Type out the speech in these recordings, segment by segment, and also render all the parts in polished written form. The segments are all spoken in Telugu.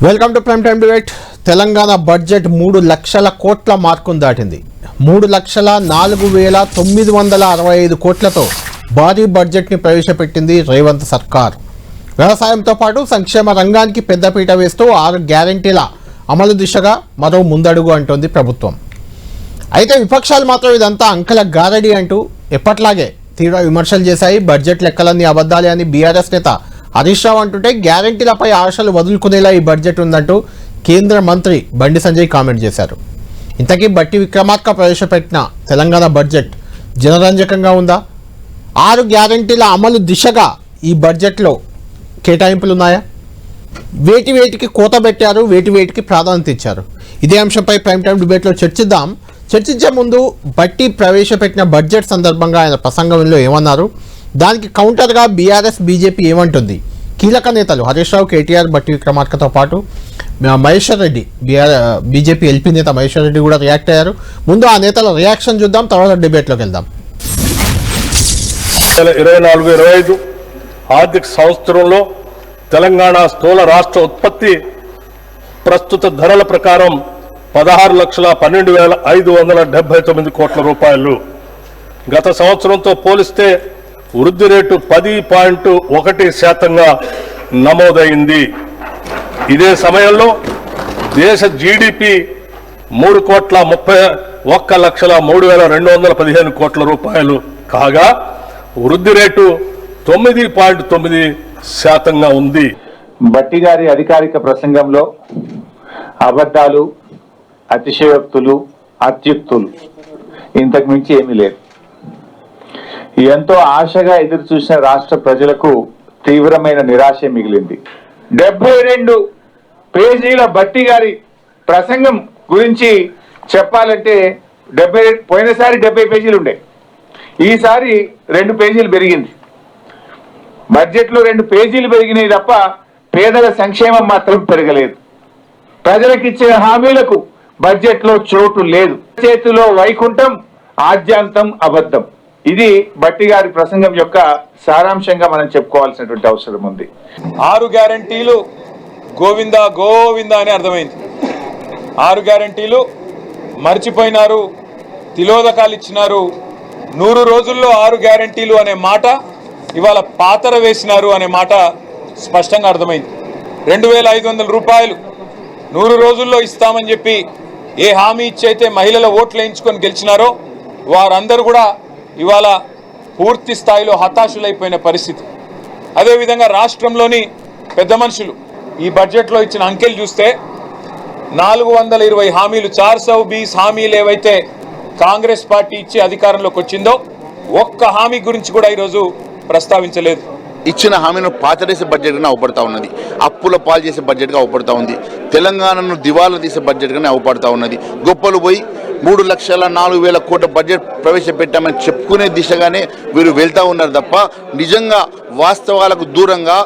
Welcome to prime time debate. Telangana budget 3 లక్షల కోట్ల మార్కును దాటింది. 3,04,965 కోట్లతో భారీ బడ్జెట్ని ప్రవేశపెట్టింది రేవంత్ సర్కార్. వ్యవసాయంతో పాటు సంక్షేమ రంగానికి పెద్దపీట వేస్తూ 6 గ్యారంటీల అమలు దిశగా మరో ముందడుగు అంటోంది ప్రభుత్వం. అయితే విపక్షాలు మాత్రం ఇదంతా అంకెల గారడి అంటూ ఎప్పట్లాగే తీవ్ర విమర్శలు చేశాయి. బడ్జెట్ లెక్కలన్నీ అబద్ధాలే అని బీఆర్ఎస్ నేత హరీష్ రావు అంటుంటే గ్యారంటీలపై ఆశలు వదులుకునేలా ఈ బడ్జెట్ ఉందంటూ కేంద్ర మంత్రి బండి సంజయ్ కామెంట్ చేశారు. ఇంతకీ బట్టి విక్రమార్క ప్రవేశపెట్టిన తెలంగాణ బడ్జెట్ జనరంజకంగా ఉందా? 6 గ్యారంటీల అమలు దిశగా ఈ బడ్జెట్లో కేటాయింపులు ఉన్నాయా? వేటికి కోత పెట్టారు, వేటికి ప్రాధాన్యత ఇచ్చారు? ఇదే అంశంపై ప్రైమ్ టైమ్ డిబేట్లో చర్చిద్దాం. చర్చించే ముందు బట్టి ప్రవేశపెట్టిన బడ్జెట్ సందర్భంగా ఆయన ప్రసంగంలో ఏమన్నారు, దానికి కౌంటర్గా బీఆర్ఎస్ బీజేపీ ఏమంటుంది? కీలక నేతలు హరీష్ రావు, కేటీఆర్, బట్టి విక్రమార్కతో పాటు మహేశ్వర్ రెడ్డి, బీజేపీ ఎల్పీ నేత మహేశ్వర్ రెడ్డి కూడా రియాక్ట్ అయ్యారు. ముందు ఆ నేతల రియాక్షన్ చూద్దాం, తర్వాత డిబేట్లోకి వెళ్దాం. 2024-25 ఆర్థిక సంవత్సరంలో తెలంగాణ స్థూల రాష్ట్ర ఉత్పత్తి ప్రస్తుత ధరల ప్రకారం 16,12,579 కోట్ల రూపాయలు. గత సంవత్సరంతో పోలిస్తే వృద్ధి రేటు 10.1% నమోదైంది. ఇదే సమయంలో దేశ జీడిపి 3,31,03,215 కోట్ల రూపాయలు కాగా వృద్ధి రేటు 9.9% ఉంది. బట్టి గారి అధికారిక ప్రసంగంలో అబద్ధాలు, అతిశయోక్తులు, అత్యుక్తులు ఇంతకు మించి ఏమీ లేదు. ఎంతో ఆశగా ఎదురు చూసిన రాష్ట్ర ప్రజలకు తీవ్రమైన నిరాశ మిగిలింది. 72 పేజీల బట్టి గారి ప్రసంగం గురించి చెప్పాలంటే పోయినసారి 70 పేజీలు ఉండే, ఈసారి 2 పేజీలు పెరిగింది. బడ్జెట్లో 2 పేజీలు పెరిగినాయి తప్ప పేదల సంక్షేమం మాత్రం పెరగలేదు. ప్రజలకు ఇచ్చిన హామీలకు బడ్జెట్లో చోటు లేదు. చేతిలో వైకుంఠం, ఆద్యాంతం అబద్ధం. ఇది బట్టి గారి ప్రసంగం యొక్క సారాంశంగా మనం చెప్పుకోవాల్సినటువంటి అవసరం ఉంది. 6 గ్యారంటీలు గోవిందా గోవిందా అని అర్థమైంది. 6 గ్యారంటీలు మర్చిపోయినారు, తిలోదకాలు ఇచ్చినారు. 100 రోజుల్లో 6 గ్యారంటీలు అనే మాట ఇవాళ పాతర వేసినారు అనే మాట స్పష్టంగా అర్థమైంది. 2,500 రూపాయలు 100 రోజుల్లో ఇస్తామని చెప్పి ఏ హామీ ఇచ్చైతే మహిళల ఓట్లు వేయించుకొని గెలిచినారో వారందరూ కూడా ఇవాళ పూర్తి స్థాయిలో హతాశులైపోయిన పరిస్థితి. అదేవిధంగా రాష్ట్రంలోని పెద్ద మనుషులు ఈ బడ్జెట్లో ఇచ్చిన అంకెలు చూస్తే 420 హామీలు, 420 హామీలు ఏవైతే కాంగ్రెస్ పార్టీ ఇచ్చి అధికారంలోకి వచ్చిందో ఒక్క హామీ గురించి కూడా ఈరోజు ప్రస్తావించలేదు. ఇచ్చిన హామీను పాతరేసే బడ్జెట్గానే అవపడతా ఉన్నది, అప్పుల పాలు చేసే బడ్జెట్గా అవపడతా ఉంది, తెలంగాణను దివాలా తీసే బడ్జెట్గానే అవపడతా ఉన్నది. గొప్పలు పోయి 3,04,000 కోట్ల బడ్జెట్ ప్రవేశపెట్టామని చెప్పుకునే దిశగానే వీరు వెళ్తూ ఉన్నారు తప్ప నిజంగా వాస్తవాలకు దూరంగా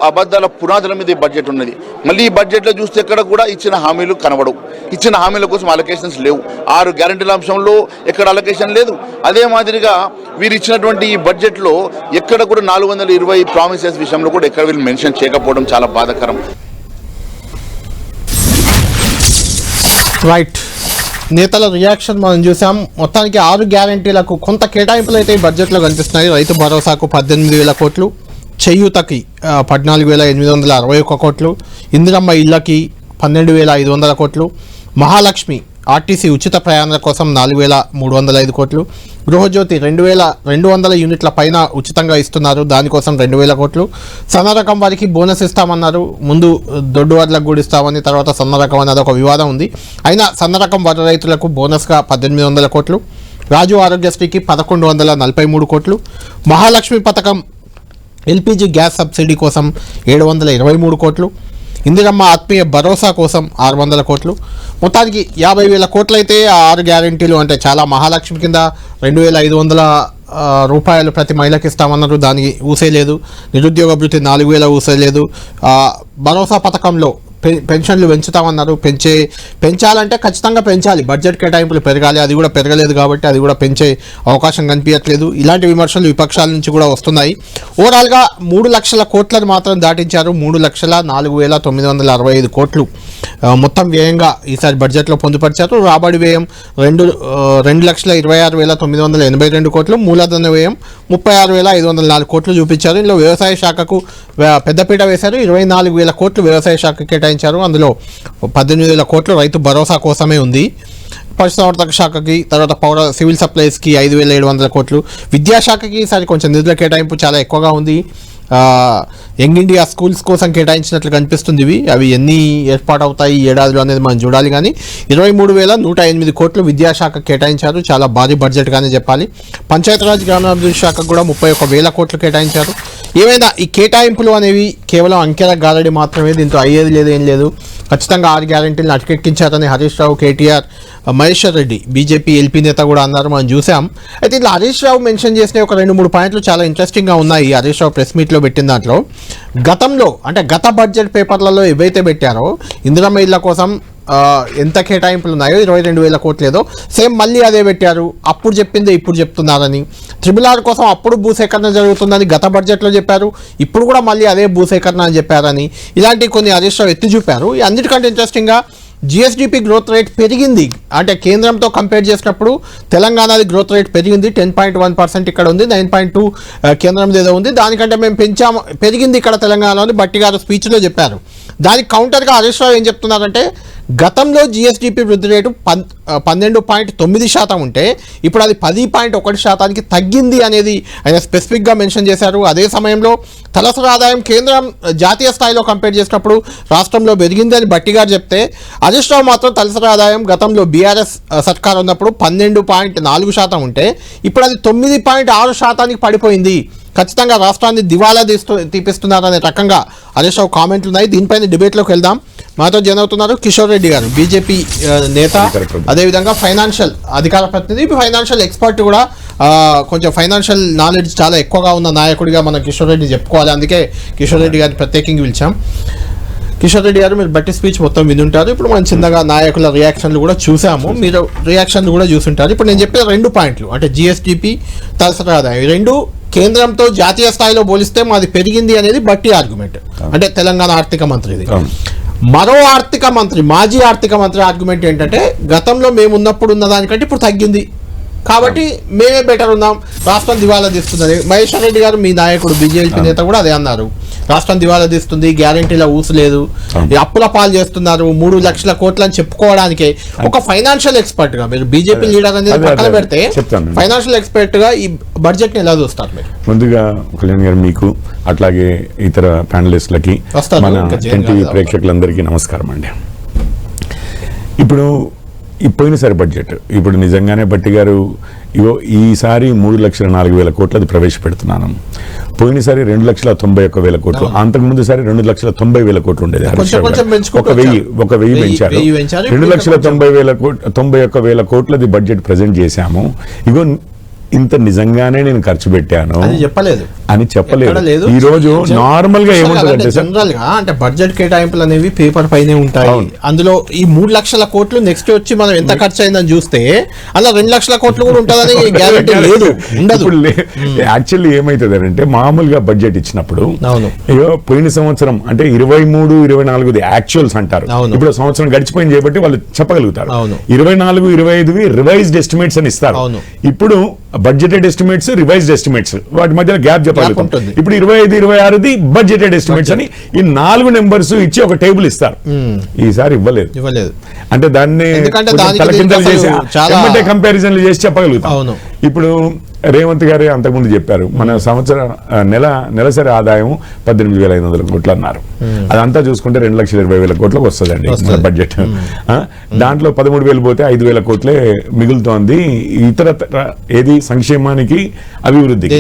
అబద్ధాల పునాదుల మీద ఈ బడ్జెట్ ఉన్నది. మళ్ళీ ఈ బడ్జెట్లో చూస్తే ఎక్కడ కూడా ఇచ్చిన హామీలు కనబడవు. ఇచ్చిన హామీల కోసం అలొకేషన్స్ లేవు. 6 గ్యారంటీల అంశంలో ఎక్కడ అలొకేషన్ లేదు. అదే మాదిరిగా వీరు ఇచ్చినటువంటి ఈ బడ్జెట్లో ఎక్కడ కూడా 420 ప్రామిసెస్ విషయంలో కూడా ఎక్కడ వీళ్ళు మెన్షన్ చేయకపోవడం చాలా బాధాకరం. రైట్, నేతల రియాక్షన్ మనం చూసాం. మొత్తానికి 6 గ్యారంటీలకు కొంత కేటాయింపులు అయితే ఈ బడ్జెట్లో కనిపిస్తున్నాయి. రైతు భరోసాకు 18,000 కోట్లు, చేయూతకి 14,861 కోట్లు, ఇందిరమ్మ ఇళ్లకి 12,500 కోట్లు, మహాలక్ష్మి ఆర్టీసీ ఉచిత ప్రయాణాల కోసం 4,305 కోట్లు, గృహజ్యోతి 2,200 యూనిట్ల పైన ఉచితంగా ఇస్తున్నారు, దానికోసం 2,000 కోట్లు, సన్న రకం వారికి బోనస్ ఇస్తామన్నారు. ముందు దొడ్డు వడ్లకు కూడా ఇస్తామని, తర్వాత సన్న రకం అనేది ఒక వివాదం ఉంది. అయినా సన్న రకం వడ్ల రైతులకు బోనస్గా 1800 కోట్లు, రాజు ఆరోగ్యశ్రీకి 1,143 కోట్లు, మహాలక్ష్మి పథకం ఎల్పీజీ గ్యాస్ సబ్సిడీ కోసం 723 కోట్లు, ఇందిరమ్మ ఆత్మీయ భరోసా కోసం 600 కోట్లు, మొత్తానికి 50,000 కోట్లు అయితే 6 గ్యారంటీలు అంటే చాలా. మహాలక్ష్మి కింద 2,500 రూపాయలు ప్రతి మహిళకి ఇస్తామన్నారు, దానికి ఊసే లేదు. నిరుద్యోగ భృతి 4,000 ఊసే లేదు. భరోసా పథకంలో పెన్షన్లు పెంచుతామన్నారు. పెంచాలంటే ఖచ్చితంగా పెంచాలి, బడ్జెట్ కేటాయింపులు పెరగాలి. అది కూడా పెరగలేదు కాబట్టి అది కూడా పెంచే అవకాశం కనిపించట్లేదు. ఇలాంటి విమర్శలు విపక్షాల నుంచి కూడా వస్తున్నాయి. ఓవరాల్గా 3 లక్షల కోట్లను మాత్రం దాటించారు. 3,04,965 కోట్లు మొత్తం వ్యయంగా ఈసారి బడ్జెట్లో పొందుపరిచారు. రాబడి వ్యయం 2,26,982 కోట్లు, మూలధన వ్యయం 36,504 కోట్లు చూపించారు. ఇందులో వ్యవసాయ శాఖకు పెద్దపీట వేశారు. 24,000 కోట్లు వ్యవసాయ శాఖ కేటాయించారు. అందులో 18,000 కోట్లు రైతు భరోసా కోసమే ఉంది. పశుసంవర్ధక శాఖకి, తర్వాత పౌర సివిల్ సప్లైస్కి 5,700 కోట్లు, విద్యాశాఖకి ఈసారి కొంచెం నిధుల కేటాయింపు చాలా ఎక్కువగా ఉంది. యంగ్ ఇండియా స్కూల్స్ కోసం కేటాయించినట్లు కనిపిస్తుంది. అవి ఎన్ని ఏర్పాటవుతాయి ఈ ఏడాదిలో అనేది మనం చూడాలి. కానీ 23,108 కోట్లు విద్యాశాఖ కేటాయించారు. చాలా భారీ బడ్జెట్గానే చెప్పాలి. పంచాయతీరాజ్ గ్రామీణాభివృద్ధి శాఖకు కూడా 31,000 కోట్లు కేటాయించారు. ఏమైనా ఈ కేటాయింపులు అనేవి కేవలం అంకెల గారడి మాత్రమే, దీంతో అయ్యేది లేదు, ఏం లేదు. ఖచ్చితంగా 6 గ్యారెంటీలను అటకెక్కించారని హరీష్ రావు, కేటీఆర్, మహేశ్వర్ రెడ్డి బీజేపీ ఎల్పీ నేత కూడా అన్నారు, మనం చూసాం. అయితే ఇట్లా హరీష్ రావు మెన్షన్ చేసిన ఒక 2-3 పాయింట్లు చాలా ఇంట్రెస్టింగ్గా ఉన్నాయి. హరీష్ రావు ప్రెస్ మీట్లో పెట్టిన దాంట్లో గతంలో అంటే గత బడ్జెట్ పేపర్లలో ఏవైతే పెట్టారో ఇందిరమ్మ ఇళ్ల కోసం ఎంత కేటాయింపులు ఉన్నాయో 22,000 కోట్లు ఏదో సేమ్ మళ్ళీ అదే పెట్టారు. అప్పుడు చెప్పిందే ఇప్పుడు చెప్తున్నారని, RRR కోసం అప్పుడు భూసేకరణ జరుగుతుందని గత బడ్జెట్లో చెప్పారు, ఇప్పుడు కూడా మళ్ళీ అదే భూసేకరణ అని చెప్పారని ఇలాంటి కొన్ని హరీష్ రావు ఎత్తి చూపారు. అన్నిటికంటే ఇంట్రెస్టింగ్గా జిఎస్డిపి గ్రోత్ రేట్ పెరిగింది. అంటే కేంద్రంతో కంపేర్ చేసినప్పుడు తెలంగాణది గ్రోత్ రేట్ పెరిగింది. 10.1% ఇక్కడ ఉంది, 9.2 కేంద్రం ఏదో ఉంది. దానికంటే మేము పెరిగింది ఇక్కడ తెలంగాణలో అని భట్టి గారు స్పీచ్లో చెప్పారు. దానికి కౌంటర్గా హరీష్ రావు ఏం చెప్తున్నారంటే గతంలో జిఎస్డిపి వృద్ధి రేటు 12.9% ఉంటే ఇప్పుడు అది 10.1% తగ్గింది అనేది ఆయన స్పెసిఫిక్గా మెన్షన్ చేశారు. అదే సమయంలో తలసరి ఆదాయం కేంద్రం జాతీయ స్థాయిలో కంపేర్ చేసినప్పుడు రాష్ట్రంలో పెరిగింది అని భట్టి గారు చెప్తే, హరీష్ రావు మాత్రం తలసరి ఆదాయం గతంలో బీఆర్ఎస్ సర్కార్ ఉన్నప్పుడు 12.4% ఉంటే ఇప్పుడు అది 9.6% పడిపోయింది. ఖచ్చితంగా రాష్ట్రాన్ని దివాలా తీపిస్తున్నారనే రకంగా హరీష్ రావు కామెంట్లు ఉన్నాయి. దీనిపైన డిబేట్లోకి వెళ్దాం. మాతో జాయిన్ అవుతున్నారు కిషోర్ రెడ్డి గారు, బీజేపీ నేత, అదేవిధంగా ఫైనాన్షియల్ అధికార ప్రతినిధి, ఫైనాన్షియల్ ఎక్స్పర్ట్ కూడా. కొంచెం ఫైనాన్షియల్ నాలెడ్జ్ చాలా ఎక్కువగా ఉన్న నాయకుడిగా మనం కిషోర్ రెడ్డి చెప్పుకోవాలి. అందుకే కిషోర్ రెడ్డి గారిని ప్రత్యేకంగా పిలిచాం. కిషోర్ రెడ్డి గారు, మీరు బట్టి స్పీచ్ మొత్తం వినుంటారు. ఇప్పుడు మనం చిన్నగా నాయకుల రియాక్షన్లు కూడా చూసాము, మీరు రియాక్షన్లు కూడా చూసుంటారు. ఇప్పుడు నేను చెప్పిన 2 పాయింట్లు అంటే జిఎస్డిపి, తలసరి ఆదాయం, 2 కేంద్రంతో జాతీయ స్థాయిలో పోలిస్తే మాది పెరిగింది అనేది బట్టి ఆర్గ్యుమెంట్. అంటే తెలంగాణ ఆర్థిక మంత్రిది. మరో ఆర్థిక మంత్రి, మాజీ ఆర్థిక మంత్రి ఆర్గ్యుమెంట్ ఏంటంటే గతంలో మేము ఉన్నప్పుడు ఉన్న దానికంటే ఇప్పుడు తగ్గింది కాబట్టి మేమే బెటర్ ఉన్నాం, రాష్ట్రం దివాలా తీస్తుందని. మహేశ్వర్ రెడ్డి గారు, మీ నాయకుడు బీజేపీ నేత కూడా అదే అన్నారు. రాష్ట్రం దివాలా తీస్తుంది, గ్యారెంటీల ఊసు లేదు, అప్పుల పాలు చేస్తున్నారు, 3 లక్షల కోట్లు అని చెప్పుకోవడానికే. ఒక ఫైనాన్షియల్ ఎక్స్పర్ట్ గా మీరు బీజేపీ లీడర్ అనేది పక్కన పెడితే ఫైనాన్షియల్ ఎక్స్పర్ట్ గా ఈ బడ్జెట్ ని ఎలా చూస్తారు మీరు? ముందుగా కళ్యాణ్ గారు, మీకు అట్లాగే ఇతర ప్యానలిస్టులకి, మన ఎన్టీవీ ప్రేక్షకులందరికీ నమస్కారం అండి. ఇప్పుడు ఈ పోయినసారి బడ్జెట్, ఇప్పుడు నిజంగానే భట్టి గారు ఈసారి 3,04,000 కోట్లు అది ప్రవేశపెడుతున్నాను. పోయినసారి 2,91,000 కోట్లు, అంతకుముందు సారి 2,90,000 కోట్లు ఉండేది. 1,000 పెంచారు. 2,91,000 కోట్లది బడ్జెట్ ప్రజెంట్ చేశాము. ఇగో ఇంత నిజంగానే నేను ఖర్చు పెట్టాను అని చెప్పలేదు. ఈ రోజు నార్మల్ గా ఏముంటుంది జనరల్ గా అంటే బడ్జెట్ కేటాయింపులు అనేవి పేపర్ పైనే ఉంటాయి. అందులో ఈ 3 లక్షల కోట్లు నెక్స్ట్ వచ్చి మనం ఎంత ఖర్చు అయిందని చూస్తే అలా 2 లక్షల కోట్లు కూడా ఉంటుందని గ్యారెంటీ లేదు, ఉండదు. యాక్చువల్లీ ఏమైతుంది అంటే మామూలుగా బడ్జెట్ ఇచ్చినప్పుడు పోయిన సంవత్సరం అంటే 23-24 యాక్చువల్స్ అంటారు. ఇప్పుడు సంవత్సరం గడిచిపోయింది కాబట్టి వాళ్ళు చెప్పగలుగుతారు. 24-25 రివైజ్డ్ ఎస్టిమేట్స్ అని ఇస్తారు. ఇప్పుడు బడ్జెటెడ్ ఎస్టిమేట్స్, రివైజ్డ్ ఎస్టిమేట్స్, వాటి మధ్యలో గ్యాప్ చెప్పగలుగుతాం. ఇప్పుడు 25-26 బడ్జెటెడ్ ఎస్టిమేట్స్ అని ఈ 4 నెంబర్స్ ఇచ్చి ఒక టేబుల్ ఇస్తారు. ఈసారి ఇవ్వలేదు. అంటే దాన్ని కంపారిజన్లు చేసి చెప్పగలుగుతాం. ఇప్పుడు రేవంత్ గారే అంతకుముందు చెప్పారు, మన సంవత్సర నెలసరి ఆదాయం 18,500 కోట్లు అన్నారు. అదంతా చూసుకుంటే 2,20,000 కోట్లకు వస్తుందండి మన బడ్జెట్. దాంట్లో 13,000 పోతే 5,000 కోట్లే మిగులుతోంది. ఇతర ఏది సంక్షేమానికి, అభివృద్ధికి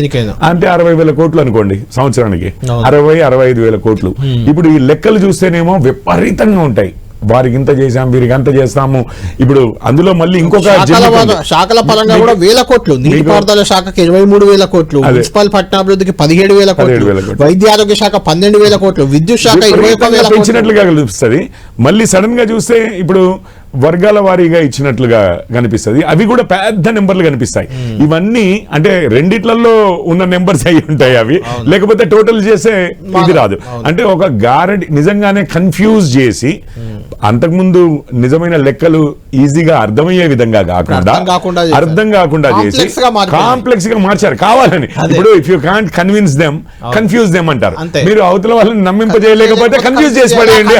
అంటే 60,000 కోట్లు అనుకోండి సంవత్సరానికి, 60-65,000 కోట్లు. ఇప్పుడు ఈ లెక్కలు చూస్తేనేమో విపరీతంగా ఉంటాయి. వారికి ఇంత చేసాం, వీరికి అంత చేస్తాము. ఇప్పుడు అందులో మళ్ళీ ఇంకొక శాఖల పరంగా కూడా 1000 కోట్లు, నీటిపారుదల శాఖకి 23,000 కోట్లు, మున్సిపల్ పట్టణాభివృద్ధికి 17,000 కోట్లు, వైద్య ఆరోగ్య శాఖ 12,000 కోట్లు, విద్యుత్ శాఖ 21,000 పెంచినట్లుగా కనిపిస్తుంది. మళ్ళీ సడన్ గా చూస్తే ఇప్పుడు వర్గాల వారీగా ఇచ్చినట్లుగా కనిపిస్తుంది. అవి కూడా పెద్ద నెంబర్లు కనిపిస్తాయి. ఇవన్నీ అంటే రెండిట్లలో ఉన్న నెంబర్స్ అయి ఉంటాయి అవి, లేకపోతే టోటల్ చేసే ఇది రాదు. అంటే ఒక గ్యారెంటీ నిజంగానే కన్ఫ్యూజ్ చేసి అంతకుముందు నిజమైన లెక్కలు ఈజీగా అర్థమయ్యే విధంగా అర్థం కాకుండా చేసి కాంప్లెక్స్ గా మార్చారు కావాలని. ఇప్పుడు if you can't convince them, confuse them అంటారు. మీరు అవతల వాళ్ళని నమ్మింపజేయలేకపోతే కన్ఫ్యూజ్ చేసి పడేయండి,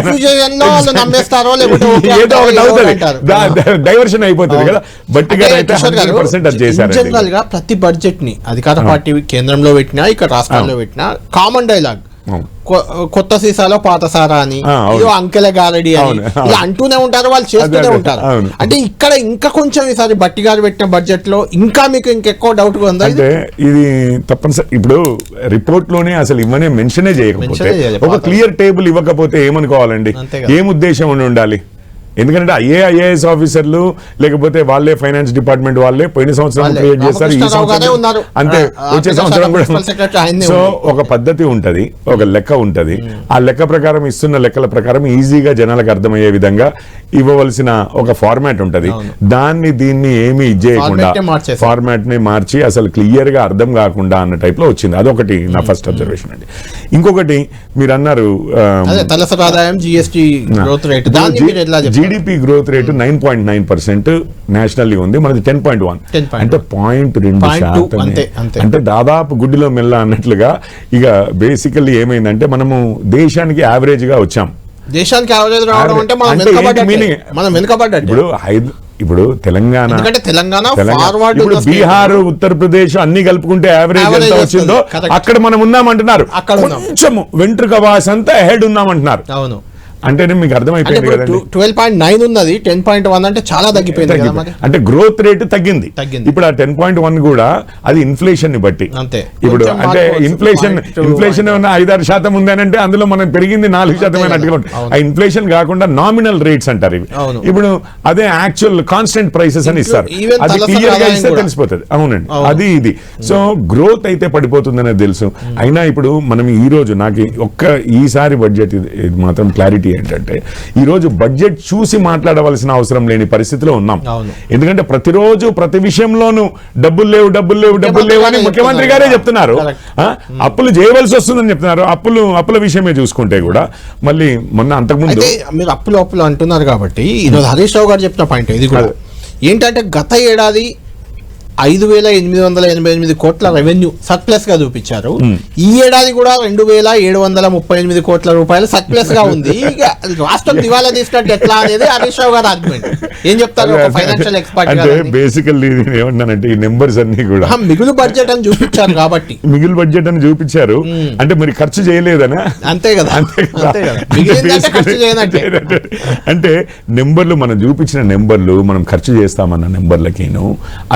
ఏదో ఒకటి అవుతుంది, డైవర్షన్ అయిపోతుంది కదా. బట్ అయితే 100% అది చేశారు. జనరల్ గా ప్రతి బడ్జెట్ ని అధికార పార్టీ కేంద్రంలో పెట్టినా ఇక్కడ రాష్ట్రంలో పెట్టినా కామన్ డైలాగ్ కొత్త సీసాలో పాత సారా అని, అంకెల గారడి అని ఇలా అంటూనే ఉంటారు, వాళ్ళు చేస్తూనే ఉంటారు. అంటే ఇక్కడ ఇంకా కొంచెం ఈసారి బట్టి గారు పెట్టిన బడ్జెట్ లో ఇంకా మీకు ఇంకెక్కువ డౌట్ గా ఉందా? అంటే ఇది తప్పనిసరి ఇప్పుడు రిపోర్ట్ లోనే అసలు ఇవన్నీ మెన్షనే చేయకపోతే, ఒక క్లియర్ టేబుల్ ఇవ్వకపోతే ఏమనుకోవాలండి, ఏం ఉద్దేశం ఉండాలి? ఎందుకంటే ఐఏఎస్ ఆఫీసర్లు లేకపోతే వాళ్ళే ఫైనాన్స్ డిపార్ట్మెంట్ వాళ్ళే పోయిన సంవత్సరం క్రియేట్ చేస్తారు, ఈ సంవత్సరం అంతే, వచ్చే సంవత్సరం కూడా. సో ఒక పద్ధతి ఉంటది, ఒక లెక్క ఉంటది. ఆ లెక్క ప్రకారం ఇస్తున్న లెక్కల ప్రకారం ఈజీగా జనాలకు అర్థమయ్యే విధంగా ఇవ్వవలసిన ఒక ఫార్మాట్ ఉంటది. దాన్ని దీన్ని ఏమి ఇచ్చేయకుండా ఫార్మాట్ ని మార్చి అసలు క్లియర్ గా అర్థం కాకుండా అన్న టైప్ లో వచ్చింది. అదొకటి నా ఫస్ట్ అబ్జర్వేషన్ అండి. ఇంకొకటి మీరు అన్నారు జీడిపి గ్రోత్ రేటు 9.9% నేషనల్లీ ఉంది, మనది 10.1, అంటే 0.2%. అంటే దాదాపు గుడ్డిలో మెల్ల అన్నట్లుగా. ఇక బేసికల్లీ ఏమైందంటే మనము దేశానికి యావరేజ్ గా వచ్చాం. దేశానికి యావరేజ్ రావడం అంటే మనం వెనుకబడ్డట్టు. ఇప్పుడు తెలంగాణ, ఇప్పుడు బీహార్, ఉత్తరప్రదేశ్ అన్ని కలుపుకుంటే యావరేజ్ ఎంత వచ్చిందో అక్కడ మనం ఉన్నామంటున్నారు. కొంచెం వెంట్రుక వాసి అంతా హెడ్ ఉన్నామంటున్నారు. అవును, అంటే మీకు అర్థమైపోయింది కదా. 12.9 ఉన్నది, 10.1 అంటే చాలా తగ్గిపోయింది. అంటే గ్రోత్ రేటు తగ్గింది. ఇప్పుడు ఆ 10.1 కూడా అది ఇన్ఫ్లేషన్ ని బట్టి. ఇప్పుడు అంటే ఇన్ఫ్లేషన్ 5-6% ఉంది అని అంటే అందులో మనం పెరిగింది 4% అన్నట్టుగా ఉంటుంది. ఆ ఇన్ఫ్లేషన్ కాకుండా నామినల్ రేట్స్ అంటారు ఇవి. ఇప్పుడు అదే యాక్చువల్ కాన్స్టెంట్ ప్రైసెస్ అని ఇస్తారు, అది క్లియర్ గా ఇస్తే తెలిసిపోతుంది. అవునండి, అది ఇది. సో గ్రోత్ అయితే పడిపోతుంది అనేది తెలుసు. అయినా ఇప్పుడు మనం ఈ రోజు నాకు ఈసారి బడ్జెట్ ఇది మాత్రం క్లారిటీ ఏంటంటే, ఈ రోజు బడ్జెట్ చూసి మాట్లాడవలసిన అవసరం లేని పరిస్థితిలో ఉన్నాం. ఎందుకంటే ప్రతిరోజు ప్రతి విషయంలోనూ డబ్బులు లేవు అని ముఖ్యమంత్రి గారే చెప్తున్నారు. అప్పులు చేయవలసి వస్తుందని చెప్తున్నారు. అప్పుల విషయమే చూసుకుంటే కూడా మళ్ళీ మొన్న అంతకుముందు మీరు అప్పులు అంటున్నారు కాబట్టి ఈరోజు హరీష్ రావు గారు చెప్పిన పాయింట్ ఇది కూడా ఏంటంటే, గత ఏడాది 5,888 కోట్ల రెవెన్యూ సర్ప్లస్ గా చూపించారు. ఈ ఏడాది కూడా 2,738 కోట్ల రూపాయలు సర్ప్లస్ గా ఉంది. రాష్ట్రం దివాలా తీసినట్టు ఎట్లా అనేది హరీష్ రావు గారు ఆర్గ్యుమెంట్. ఏం చెప్తారు ఫైనాన్షియల్ ఎక్స్పర్ట్? బేసికల్లీ ఏమన్నానంటే ఈ నెంబర్స్ అన్ని కూడా మిగులు బడ్జెట్ అని చూపించారు కాబట్టి, మిగులు బడ్జెట్ అని చూపించారు అంటే మీరు ఖర్చు చేయలేదనా? అంతే కదా. అంటే నెంబర్లు మనం చూపించిన నెంబర్లు, మనం ఖర్చు చేస్తామన్న నెంబర్లకిను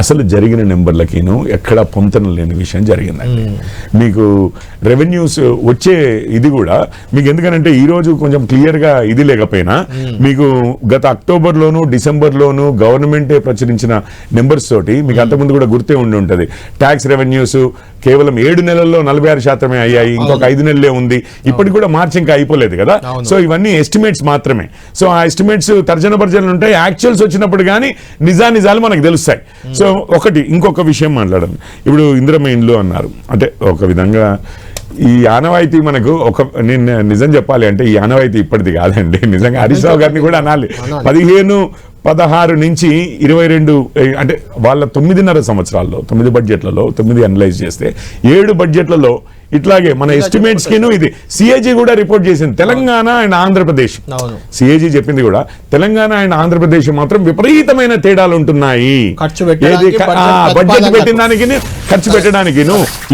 అసలు జరిగిన నెంబర్లకిను ఎక్కడ పొంతన లేని విషయం జరిగిందండి. మీకు రెవెన్యూస్ వచ్చే ఇది కూడా మీకు ఎందుకనంటే ఈ రోజు కొంచెం క్లియర్ గా ఇది లేకపోయినా మీకు గత అక్టోబర్లోను డిసెంబర్లోను గవర్నమెంటే ప్రచురించిన నెంబర్స్ తోటి మీకు అంతకుముందు కూడా గుర్తే ఉండి ఉంటుంది. ట్యాక్స్ రెవెన్యూస్ కేవలం 7 నెలల్లో 46% అయ్యాయి, ఇంకొక 5 నెలలే ఉంది. ఇప్పటికి కూడా మార్చి ఇంకా అయిపోలేదు కదా. సో ఇవన్నీ ఎస్టిమేట్స్ మాత్రమే. సో ఆ ఎస్టిమేట్స్ తర్జన భర్జనలు ఉంటాయి, యాక్చువల్స్ వచ్చినప్పుడు కానీ నిజాలు మనకు తెలుస్తాయి. సో ఇంకొక విషయం మాట్లాడాను. ఇప్పుడు ఇందిరమ్మ ఇండ్లు అన్నారు, అంటే ఒక విధంగా ఈ ఆనవాయితీ మనకు నేను నిజం చెప్పాలి అంటే ఈ ఆనవాయితీ ఇప్పటిది కాదండి. నిజంగా హరీష్ రావు గారిని కూడా అనాలి. 16 నుంచి 22 అంటే వాళ్ళ 9.5 సంవత్సరాల్లో 9 బడ్జెట్లలో 9 అనలైజ్ చేస్తే 7 బడ్జెట్లలో ఇట్లాగే మన ఎస్టిమేట్స్ కిను ఇది సిఏజీ కూడా రిపోర్ట్ చేసింది. తెలంగాణ అండ్ ఆంధ్రప్రదేశ్ సిఏజీ చెప్పింది కూడా తెలంగాణ అండ్ ఆంధ్రప్రదేశ్ మాత్రం విపరీతమైన తేడాలు ఉంటున్నాయి బడ్జెట్ పెట్టిన దానికి ఖర్చు పెట్టడానికి.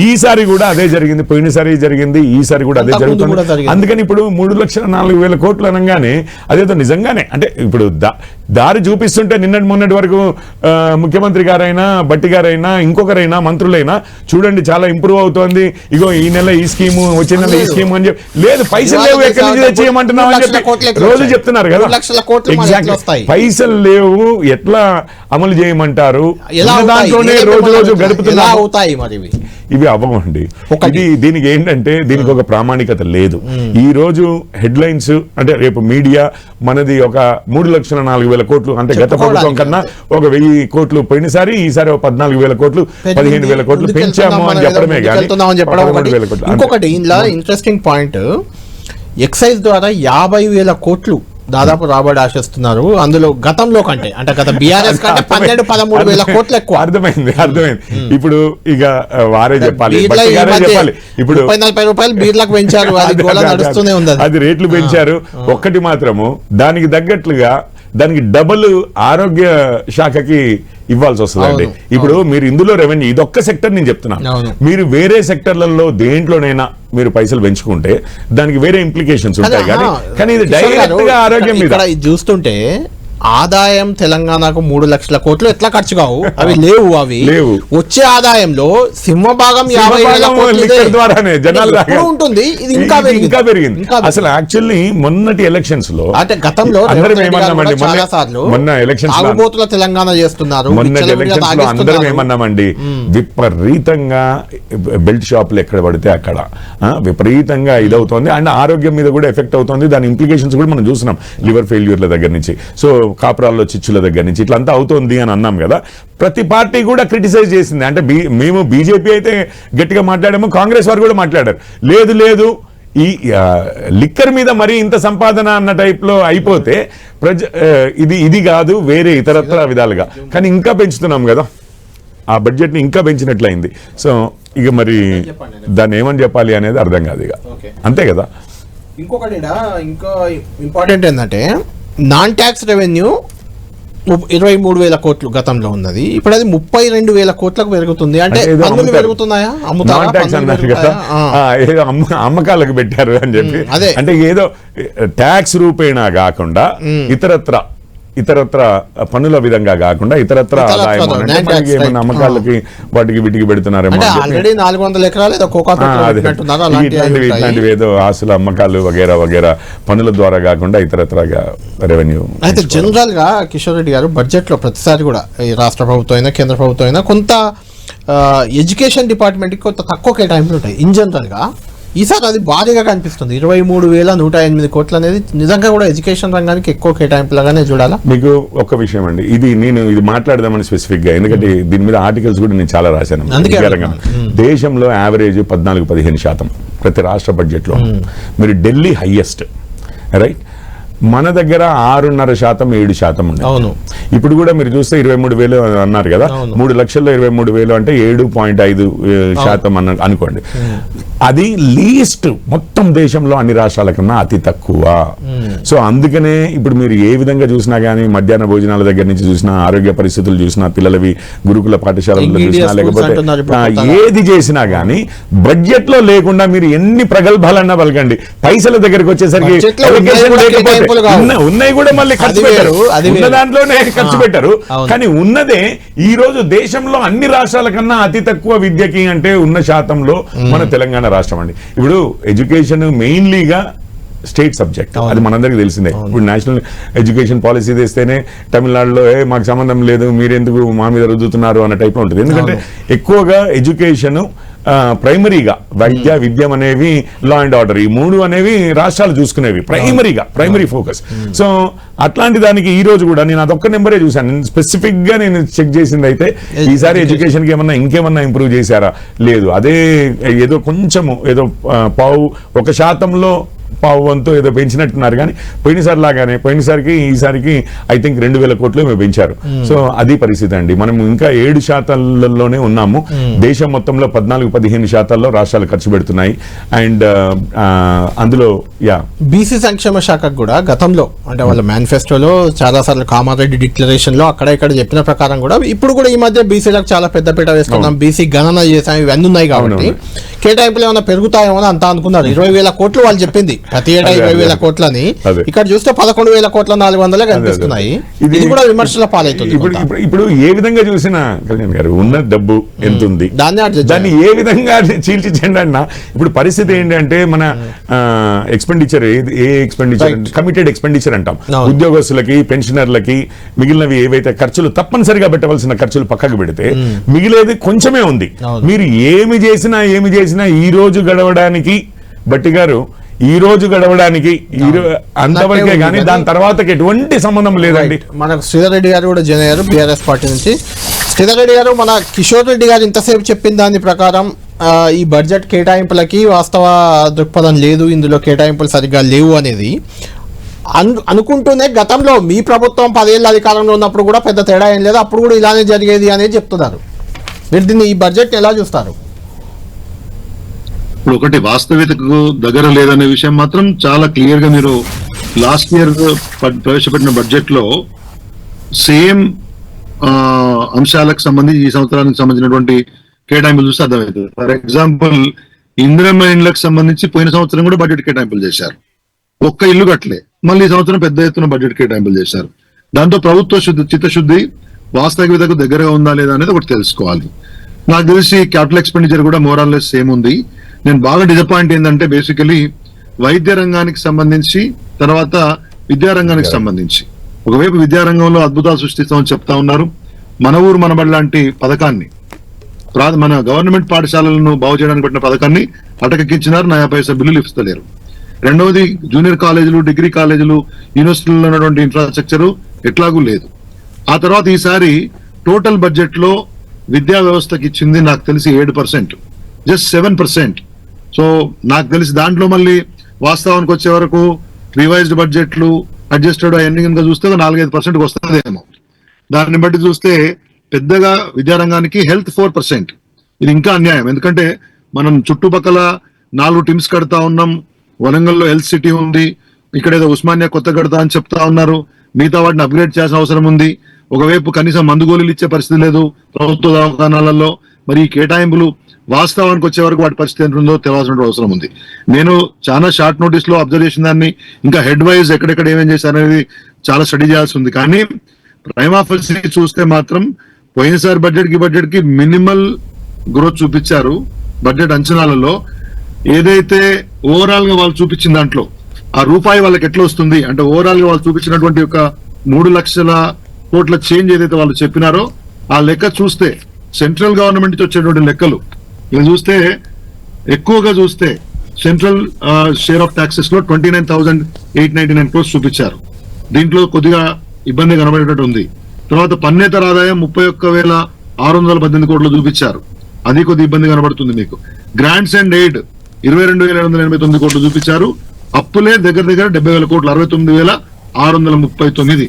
ఈసారి కూడా అదే జరిగింది, పోయినసారి జరిగింది, ఈసారి కూడా అదే జరుగుతుంది. అందుకని ఇప్పుడు 3,04,000 కోట్లు అనగానే అదేదో నిజంగానే అంటే ఇప్పుడు దారి చూపిస్తుంటే నిన్నటి మొన్నటి వరకు ముఖ్యమంత్రి గారైనా బట్టి గారైనా ఇంకొకరైనా మంత్రులైనా చూడండి చాలా ఇంప్రూవ్ అవుతోంది, ఇగో ఈ నెల ఈ స్కీము, వచ్చే నెల ఈ స్కీము అని చెప్పి లేదు, పైసలు లేవు, ఎక్కడి నుంచి తెచ్చేయమంటున్నావు అని చెప్పి రోజు చెప్తున్నారు కదా. పైసలు లేవు, ఎట్లా అమలు చేయమంటారు, దాంట్లోనే రోజు రోజు గడుపుతున్నారు. ఇవి అవ్వండి. దీనికి ఏంటంటే దీనికి ఒక ప్రామాణికత లేదు. ఈ రోజు హెడ్లైన్స్ అంటే రేపు మీడియా మనది ఒక 3,04,000 కోట్లు అంటే గత ప్రభుత్వం కన్నా ఒక 1,000 కోట్లు పోయినసారి, ఈసారి 14,000 కోట్లు 15,000 కోట్లు పెంచాము అని చెప్పడమే కానీ. ఇంకొకటి ఇందులో ఇంట్రెస్టింగ్ పాయింట్, ఎక్సైజ్ ద్వారా 50,000 కోట్లు దాదాపు రాబడి ఆశిస్తున్నారు. అందులో గతంలో కంటే అంటే గత బీఆర్ఎస్ కంటే 12-13,000 కోట్లు ఎక్కువ. అర్థమైంది. ఇప్పుడు ఇక వారే చెప్పాలి, ఇప్పుడు 40 రూపాయలు బీర్లకు పెంచారు, నడుస్తూనే ఉంది, అది రేట్లు పెంచారు. ఒక్కటి మాత్రము దానికి తగ్గట్లుగా దానికి డబుల్ ఆరోగ్య శాఖకి ఇవ్వాల్సి వస్తుందండి. ఇప్పుడు మీరు ఇందులో రెవెన్యూ, ఇదొక్క సెక్టర్ నేను చెప్తున్నాను. మీరు వేరే సెక్టర్లలో దేంట్లోనైనా మీరు పైసలు పెంచుకుంటే దానికి వేరే ఇంప్లికేషన్స్ ఉంటాయి, కానీ ఇది డైరెక్ట్ గా ఆరోగ్యం మీద చూస్తుంటే ఆదాయం తెలంగాణకు 3 లక్షల కోట్లు ఎట్లా ఖర్చు కావు, అవి లేవు. వచ్చే ఆదాయంలో సింహభాగం 50,000 కోట్ల ద్వారానే జనాలు ఉంటుంది. ఇది ఇంకా పెరిగింది. అసలు యాక్చువల్లీ మొన్నటి ఎలక్షన్స్ లో అంటే గతంలో అందరం ఏమన్నామండి, మొన్న ఎలక్షన్స్ తెలంగాణ చేస్తున్నారు, మొన్నటి ఎలక్షన్స్ లో అందరం ఏమన్నామండి, విపరీతంగా బెల్ట్ షాపులు ఎక్కడ పడితే అక్కడ విపరీతంగా ఇదవుతోంది అండ్ ఆరోగ్యం మీద కూడా ఎఫెక్ట్ అవుతుంది. దాని ఇంప్లికేషన్స్ కూడా మనం చూస్తున్నాం, లివర్ ఫెయిల్యూర్ల దగ్గర నుంచి, సో కాపురాల్లో చిచ్చుల దగ్గర నుంచి ఇట్లంతా అవుతోంది అని అన్నాం కదా. ప్రతి పార్టీ కూడా క్రిటిసైజ్ చేసింది. అంటే మేము బీజేపీ అయితే గట్టిగా మాట్లాడాము, కాంగ్రెస్ వారు కూడా మాట్లాడారు, లేదు ఈ లిక్కర్ మీద మరీ ఇంత సంపాదన అన్న టైప్ లో అయిపోతే ఇది కాదు, వేరే ఇతరత్ర విధాలుగా, కానీ ఇంకా పెంచుతున్నాం కదా, ఆ బడ్జెట్ ని ఇంకా పెంచినట్లయింది. సో ఇక మరి దాన్ని ఏమని చెప్పాలి అనేది అర్థం కాదు ఇక, అంతే కదా. ఇంకొకటి ఇంకా ఇంపార్టెంట్ ఏంటంటే నాన్ ట్యాక్స్ రెవెన్యూ 23,000 కోట్లు గతంలో ఉన్నది, ఇప్పుడు అది 32,000 కోట్లకు పెరుగుతుంది. అంటే పన్నులు పెరుగుతున్నాయా, అమ్మకాలకు పెట్టారు అని చెప్పి, అంటే ఏదో ట్యాక్స్ రూపేణా కాకుండా ఇతరత్ర పన్నుల విధంగా కాకుండా ఇతరత్ర ఆదాయం ఏమన్నా అమ్మకాలకి వాటికి వీటికి పెడుతున్నారేమో, ఇట్లాంటివి ఏదో ఆస్తుల అమ్మకాలు వగేరా పన్నుల ద్వారా కాకుండా ఇతరత్రగా రెవెన్యూ. అయితే జనరల్ గా కిషోర్ రెడ్డి గారు బడ్జెట్ లో ప్రతిసారి కూడా ఈ రాష్ట్ర ప్రభుత్వం అయినా కేంద్ర ప్రభుత్వం అయినా కొంత ఎడ్యుకేషన్ డిపార్ట్మెంట్ కి కొంత తక్కువ కేటాయింపులు ఉంటాయి ఇన్ జనరల్ గా. ఈసారి అది భారీగా కనిపిస్తుంది, 23,108 కోట్లు అనేది నిజంగా కూడా ఎడ్యుకేషన్ రంగానికి ఎక్కువ కేటాయింపులుగానే చూడాలా. మీకు ఒక విషయం అండి, ఇది మాట్లాడదామని స్పెసిఫిక్ గా, ఎందుకంటే దీని మీద ఆర్టికల్స్ కూడా నేను చాలా రాశాను. దేశంలో యావరేజ్ 14-15% ప్రతి రాష్ట్ర బడ్జెట్ లో. మీరు ఢిల్లీ హైయెస్ట్, రైట్, మన దగ్గర 6.5%, 7% ఉంది. అవును, ఇప్పుడు కూడా మీరు చూస్తే 23,000 అన్నారు కదా, 3,23,000 అంటే 7.5% అనుకోండి. అది లీస్ట్ మొత్తం దేశంలో అన్ని రాష్ట్రాల కన్నా అతి తక్కువ. సో అందుకనే ఇప్పుడు మీరు ఏ విధంగా చూసినా గానీ, మధ్యాహ్న భోజనాల దగ్గర నుంచి చూసినా, ఆరోగ్య పరిస్థితులు చూసినా, పిల్లలవి గురుకుల పాఠశాలలో చూసినా, లేకపోతే ఏది చేసినా గానీ బడ్జెట్ లో లేకుండా మీరు ఎన్ని ప్రగల్భాలన్నా పలకండి, పైసల దగ్గరికి వచ్చేసరికి ఉన్నాయి కూడా మళ్ళీ ఖర్చు పెట్టారు, ఉన్న దాంట్లోనే ఖర్చు పెట్టారు. కానీ ఉన్నదే ఈ రోజు దేశంలో అన్ని రాష్ట్రాల కన్నా అతి తక్కువ విద్యకి అంటే ఉన్న శాతంలో మన తెలంగాణ రాష్ట్రం అండి. ఇప్పుడు ఎడ్యుకేషన్ మెయిన్లీగా స్టేట్ సబ్జెక్ట్, అది మనందరికీ తెలిసిందే. ఇప్పుడు నేషనల్ ఎడ్యుకేషన్ పాలసీ తెస్తేనే తమిళనాడులో మాకు సంబంధం లేదు, మీరెందుకు మా మీద రుద్దుతున్నారు అన్న టైప్ లో ఉంటుంది. ఎందుకంటే ఎక్కువగా ఎడ్యుకేషన్ ప్రైమరీగా విద్యం అనేవి, లా అండ్ ఆర్డర్, ఈ 3 అనేవి రాష్ట్రాలు చూసుకునేవి ప్రైమరీ ఫోకస్. సో అట్లాంటి దానికి ఈ రోజు కూడా నేను అదొక్క నెంబరే చూశాను. స్పెసిఫిక్ గా నేను చెక్ చేసింది అయితే ఈసారి ఎడ్యుకేషన్ కి ఇంకేమన్నా ఇంప్రూవ్ చేశారా, లేదు. అదే ఏదో కొంచెము ఏదో 1% పావు వంతు ఏదో పెంచినట్టున్నారు, కానీ పోయినసారి లాగానే ఈసారికి ఐ థింక్ 2,000 కోట్లు మేము పెంచారు. సో అది పరిస్థితి అండి. మనం ఇంకా 7%లోనే ఉన్నాము. దేశం మొత్తంలో 14-15% రాష్ట్రాలు ఖర్చు పెడుతున్నాయి. అండ్ అందులో బీసీ సంక్షేమ శాఖకు కూడా గతంలో అంటే వాళ్ళ మేనిఫెస్టోలో చాలా సార్లు కామారెడ్డి డిక్లరేషన్ లో అక్కడ ఇక్కడ చెప్పిన ప్రకారం కూడా ఇప్పుడు కూడా ఈ మధ్య బీసీలకు చాలా పెద్దపీట వేస్తున్నాం, బీసీ గణన చేసాం, ఇవన్నీ ఉన్నాయి కాబట్టి కేటాయింపులు ఏమైనా పెరుగుతాయేమో అని అంతా అనుకున్నారు. 20,000 కోట్లు వాళ్ళు చెప్పింది, ప్రతి ఏటా 20,000 కోట్లని. ఇక్కడ చూస్తే 11,000 కోట్ల 400 కనిపిస్తున్నాయి. ఇది కూడా విమర్శల పాలవుతుంది. ఇప్పుడు ఏ విధంగా చూసినా కళ్యాణ్ గారు ఉన్న డబ్బు ఎంత ఉంది, దాన్ని ఏ విధంగా చీల్చిచ్చండి అన్న. ఇప్పుడు పరిస్థితి ఏంటంటే మన ఎక్స్పెండిచర్, ఏ ఎక్స్పెండిచర్, కమిటెడ్ ఎక్స్పెండిచర్ అంటాం. ఉద్యోగస్తులకి, పెన్షనర్లకి మిగిలినవి ఏవైతే ఖర్చులు తప్పనిసరిగా పెట్టవలసిన ఖర్చులు పక్కకు పెడితే మిగిలేది కొంచెమే ఉంది. మీరు ఏమి చేసినా ఈ రోజు గడవడానికి, బట్టి గారు ఈ రోజు గడవడానికి అంతవరకే కానీ దాని తర్వాత ఎటువంటి సంబంధం లేదండి. మనకు శ్రీధర్ రెడ్డి గారు కూడా జాయిన్ అయ్యారు బీఆర్ఎస్ పార్టీ నుంచి. శ్రీధర్ రెడ్డి గారు, మన కిషోర్ రెడ్డి గారు ఇంతసేపు చెప్పిన దాని ప్రకారం ఈ బడ్జెట్ కేటాయింపులకి వాస్తవ దృక్పథం లేదు, ఇందులో కేటాయింపులు సరిగ్గా లేవు అనేది అనుకుంటూనే గతంలో మీ ప్రభుత్వం 10 ఏళ్ళ అధికారంలో ఉన్నప్పుడు కూడా పెద్ద తేడా ఏం లేదు, అప్పుడు కూడా ఇలానే జరిగేది అనేది చెప్తున్నారు. మీరు దీన్ని, ఈ బడ్జెట్ ఎలా చూస్తారు? ఇప్పుడు ఒకటి వాస్తవికతకు దగ్గర లేదనే విషయం మాత్రం చాలా క్లియర్ గా మీరు లాస్ట్ ఇయర్ ప్రవేశపెట్టిన బడ్జెట్ లో సేమ్ అంశాలకు సంబంధించి ఈ సంవత్సరానికి సంబంధించినటువంటి కేటాయింపులు చూస్తే అర్థమవుతుంది. ఫర్ ఎగ్జాంపుల్, ఇందిరమ్మ ఇండ్లకు సంబంధించి పోయిన సంవత్సరం కూడా బడ్జెట్ కేటాయింపులు చేశారు. ఒక్క ఇల్లు కట్టలే, మళ్ళీ ఈ సంవత్సరం పెద్ద ఎత్తున బడ్జెట్ కేటాయింపులు చేశారు. దాంతో ప్రభుత్వ చిత్తశుద్ధి వాస్తవికతకు దగ్గరగా ఉందా లేదా అనేది ఒకటి తెలుసుకోవాలి. నాకు తెలిసి క్యాపిటల్ ఎక్స్పెండిచర్ కూడా మోర్ ఆర్ లెస్ సేమ్ ఉంది. నేను బాగా డిసప్పాయింట్ ఏంటంటే బేసికలీ వైద్య రంగానికి సంబంధించి, తర్వాత విద్యారంగానికి సంబంధించి, ఒకవైపు విద్యారంగంలో అద్భుతాలు సృష్టిస్తామని చెప్తా ఉన్నారు. మన ఊరు మనబడి లాంటి పథకాన్ని, మన గవర్నమెంట్ పాఠశాలలను బాగు చేయడానికి పెట్టిన పథకాన్ని అటకెక్కించినారు, 90 పైసా బిల్లులు ఇస్తలేరు. రెండవది, జూనియర్ కాలేజీలు, డిగ్రీ కాలేజీలు, యూనివర్సిటీల్లో ఉన్నటువంటి ఇన్ఫ్రాస్ట్రక్చర్ ఎట్లాగూ లేదు. ఆ తర్వాత ఈసారి టోటల్ బడ్జెట్ లో విద్యా వ్యవస్థకి ఇచ్చింది నాకు తెలిసి 7%, జస్ట్ 7%. సో నాకు తెలిసి దాంట్లో మళ్ళీ వాస్తవానికి వచ్చే వరకు రివైజ్డ్ బడ్జెట్లు, అడ్జస్టెడ్ అవన్నీ కనుక చూస్తే 4-5% వస్తుందేమో. దాన్ని బట్టి చూస్తే పెద్దగా విద్యారంగానికి హెల్త్ 4%. ఇది ఇంకా అన్యాయం. ఎందుకంటే మనం చుట్టుపక్కల 4 టీమ్స్ కడతా ఉన్నాం. వరంగల్లో హెల్త్ సిటీ ఉంది, ఇక్కడ ఏదో ఉస్మానియా కొత్త కడతా అని చెప్తా ఉన్నారు. మిగతా వాటిని అప్గ్రేడ్ చేయాల్సిన అవసరం ఉంది. ఒకవైపు కనీసం మందు గోళీలు ఇచ్చే పరిస్థితి లేదు ప్రభుత్వ దవాఖానాలలో. మరి ఈ కేటాయింపులు వాస్తవానికి వచ్చే వరకు వాటి పరిస్థితి ఎంత ఉందో తెలవాల్సిన అవసరం ఉంది. నేను చాలా షార్ట్ నోటీస్ లో అబ్జర్వ్ చేసిన దాన్ని, ఇంకా హెడ్ వైజ్ ఎక్కడెక్కడ ఏమేం చేశారనేది చాలా స్టడీ చేయాల్సి ఉంది. కానీ ప్రైమ్ ఆఫీస్ చూస్తే మాత్రం పోయినసారి బడ్జెట్ కి మినిమల్ గ్రోత్ చూపించారు. బడ్జెట్ అంచనాలలో ఏదైతే ఓవరాల్ గా వాళ్ళు చూపించిన దాంట్లో ఆ రూపాయి వాళ్ళకి ఎట్లా వస్తుంది అంటే, ఓవరాల్ గా వాళ్ళు చూపించినటువంటి ఒక 3 లక్షల కోట్ల చేంజ్ ఏదైతే వాళ్ళు చెప్పినారో ఆ లెక్క చూస్తే, సెంట్రల్ గవర్నమెంట్ నుంచి వచ్చేటువంటి లెక్కలు ఇలా చూస్తే, ఎక్కువగా చూస్తే సెంట్రల్ షేర్ ఆఫ్ ట్యాక్సెస్ లో 29,899 crores చూపించారు. దీంట్లో కొద్దిగా ఇబ్బంది కనబడేటట్టు ఉంది. తర్వాత పన్నేతర ఆదాయం 31,618 కోట్లు చూపించారు, అది కొద్ది ఇబ్బంది కనబడుతుంది మీకు. గ్రాంట్స్ అండ్ ఎయిడ్ 22,789 కోట్లు చూపించారు. అప్పులే దగ్గర 70,000 కోట్లు, 69,639.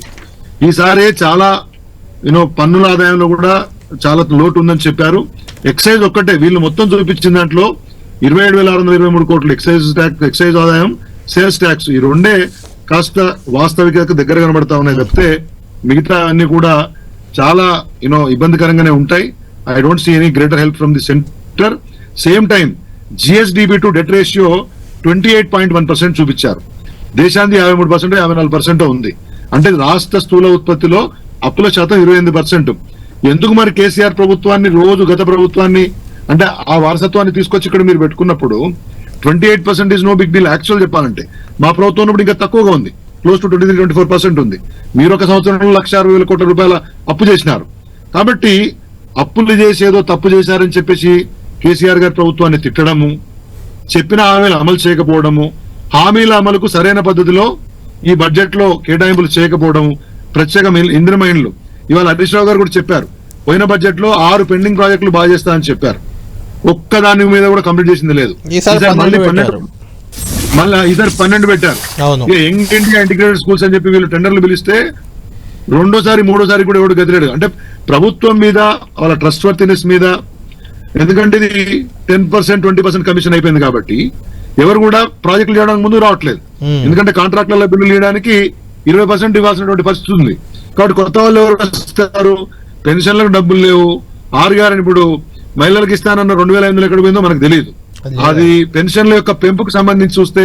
ఈసారి చాలా పన్నుల ఆదాయంలో కూడా చాలా లోటు ఉందని చెప్పారు. ఎక్సైజ్ ఒక్కటే వీళ్ళు మొత్తం చూపించిన దాంట్లో 27,623 కోట్లు ఎక్సైజ్ ఆదాయం, సేల్స్ ట్యాక్స్, ఈ రెండే కాస్త వాస్తవికతకు దగ్గర కనబడతా ఉన్నాయి తప్పితే మిగతా అన్ని కూడా చాలా ఇబ్బందికరంగానే ఉంటాయి. I don't see any greater help from the centre. Same time GSDP to debt ratio 28.1% చూపించారు. దేశానికి 53%, 54% ఉంది. అంటే రాష్ట్ర స్థూల ఉత్పత్తిలో అప్పుల శాతం 28%. ఎందుకు మరి కేసీఆర్ ప్రభుత్వాన్ని రోజు గత ప్రభుత్వాన్ని అంటే ఆ వారసత్వాన్ని తీసుకొచ్చి ఇక్కడ మీరు పెట్టుకున్నప్పుడు 28% is no big deal. Actual చెప్పాలంటే మా ప్రభుత్వం ఉన్నప్పుడు ఇంకా తక్కువగా ఉంది, క్లోజ్ టు 23-24% ఉంది. మీరు ఒక సంవత్సరంలో 1,60,000 కోట్ల రూపాయల అప్పు చేసినారు. కాబట్టి అప్పులు చేసేదో తప్పు చేశారని చెప్పేసి కేసీఆర్ గారి ప్రభుత్వాన్ని తిట్టడము, చెప్పిన హామీలు అమలు చేయకపోవడము, హామీల అమలుకు సరైన పద్ధతిలో ఈ బడ్జెట్ లో కేటాయింపులు చేయకపోవడము, ప్రత్యేక ఇందిరమ్మ ఇండ్లు ఇవాళ హరీష్ రావు గారు కూడా చెప్పారు, పోయిన బడ్జెట్ లో 6 పెండింగ్ ప్రాజెక్టులు బాగా చేస్తారని చెప్పారు. ఒక్క దాని మీద కూడా కంప్లీట్ చేసింది లేదు. మళ్ళీ ఈసారి 12 పెట్టారు. యంగ్ ఇండియా ఇంటిగ్రేటెడ్ స్కూల్స్ అని చెప్పి వీళ్ళు టెండర్లు పిలిస్తే రెండోసారి మూడోసారి కూడా ఎవడు గదిలేడు. అంటే ప్రభుత్వం మీద వాళ్ళ ట్రస్ట్ వర్తినెస్ మీద, ఎందుకంటే ఇది 10%, 20% కమిషన్ అయిపోయింది కాబట్టి ఎవరు కూడా ప్రాజెక్టులు చేయడానికి ముందు రావట్లేదు. ఎందుకంటే కాంట్రాక్టులలో బిల్లులు ఇవ్వడానికి 20% ఇవ్వాల్సినటువంటి పరిస్థితి ఉంది. కాబట్టి కొత్త వాళ్ళు ఎవరు వస్తారు, పెన్షన్లకు డబ్బులు లేవు. 6 గారు ఇప్పుడు మహిళలకు ఇస్తానన్న 2,500 ఎక్కడ పోయిందో మనకు తెలియదు. అది పెన్షన్ల యొక్క పెంపుకు సంబంధించి చూస్తే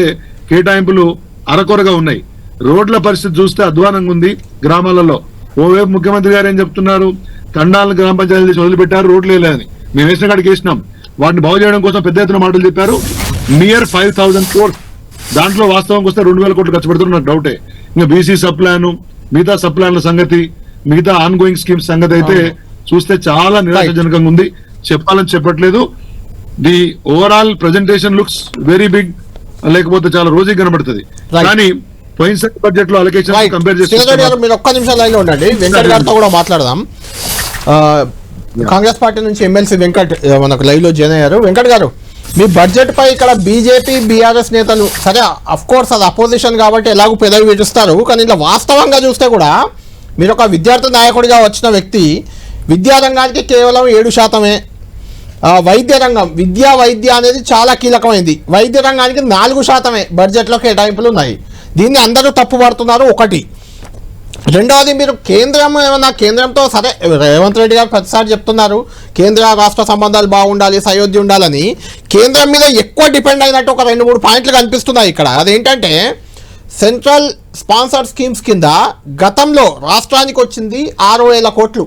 కేటాయింపులు అరకొరగా ఉన్నాయి. రోడ్ల పరిస్థితి చూస్తే అధ్వానంగా ఉంది గ్రామాలలో. ఓవైపు ముఖ్యమంత్రి గారు ఏం చెప్తున్నారు, తండాలను గ్రామ పంచాయతీ వదిలిపెట్టారు, రోడ్లు వేయలేదని. మేము వేసిన కాడికి వేసినాం. వాటిని బాగు చేయడం కోసం పెద్ద ఎత్తున మాటలు చెప్పారు. Near 5,000 crores. దాంట్లో వాస్తవంకి వస్తే 2,000 కోట్లు ఖర్చు పెడుతున్నారు, నాకు డౌటే. ఇంకా బీసీ సబ్ ప్లాన్, మిగతా సబ్ ప్లాన్ల సంగతి, మిగతా ఆన్ గోయింగ్ స్కీమ్స్ సంగతి అయితే చూస్తే చాలా నిరాశజనకంగా ఉంది. చెప్పాలని చెప్పట్లేదు. The overall presentation looks very big, లేకపోతే చాలా రోజీ కనబడుతుంది. కానీ పోయినసారి బడ్జెట్ లో అలొకేషన్ కంపేర్ చేస్తే మీరు ఒక్క నిమిషం లైన్ లో ఉండండి. వెంకట్ గారితో కూడా మాట్లాడదాం. కాంగ్రెస్ పార్టీ నుంచి ఎమ్మెల్సీ వెంకట్ మనకు లైవ్ లో జాయిన్ అయ్యారు. వెంకట్ గారు, మీ బడ్జెట్ పై ఇక్కడ బీజేపీ బీఆర్ఎస్ నేతలు, సరే అఫ్ కోర్స్ అది అపోజిషన్ కాబట్టి ఎలాగో పెదవి విడుస్తారు, కానీ ఇలా వాస్తవంగా చూస్తే కూడా మీరు ఒక విద్యార్థి నాయకుడిగా వచ్చిన వ్యక్తి, విద్యారంగానికి కేవలం 7%. వైద్య రంగం, వైద్య అనేది చాలా కీలకమైంది. వైద్య రంగానికి 4% బడ్జెట్లో కేటాయింపులు ఉన్నాయి. దీన్ని అందరూ తప్పుపడుతున్నారు. ఒకటి. రెండవది, మీరు కేంద్రంతో సరే రేవంత్ రెడ్డి గారు ప్రతిసారి చెప్తున్నారు కేంద్ర రాష్ట్ర సంబంధాలు బాగుండాలి, సయోధ్య ఉండాలని. కేంద్రం మీద ఎక్కువ డిపెండ్ అయినట్టు ఒక 2-3 పాయింట్లు కనిపిస్తున్నాయి ఇక్కడ. అదేంటంటే సెంట్రల్ స్పాన్సర్డ్ స్కీమ్స్ కింద గతంలో రాష్ట్రానికి వచ్చింది 6,000 కోట్లు.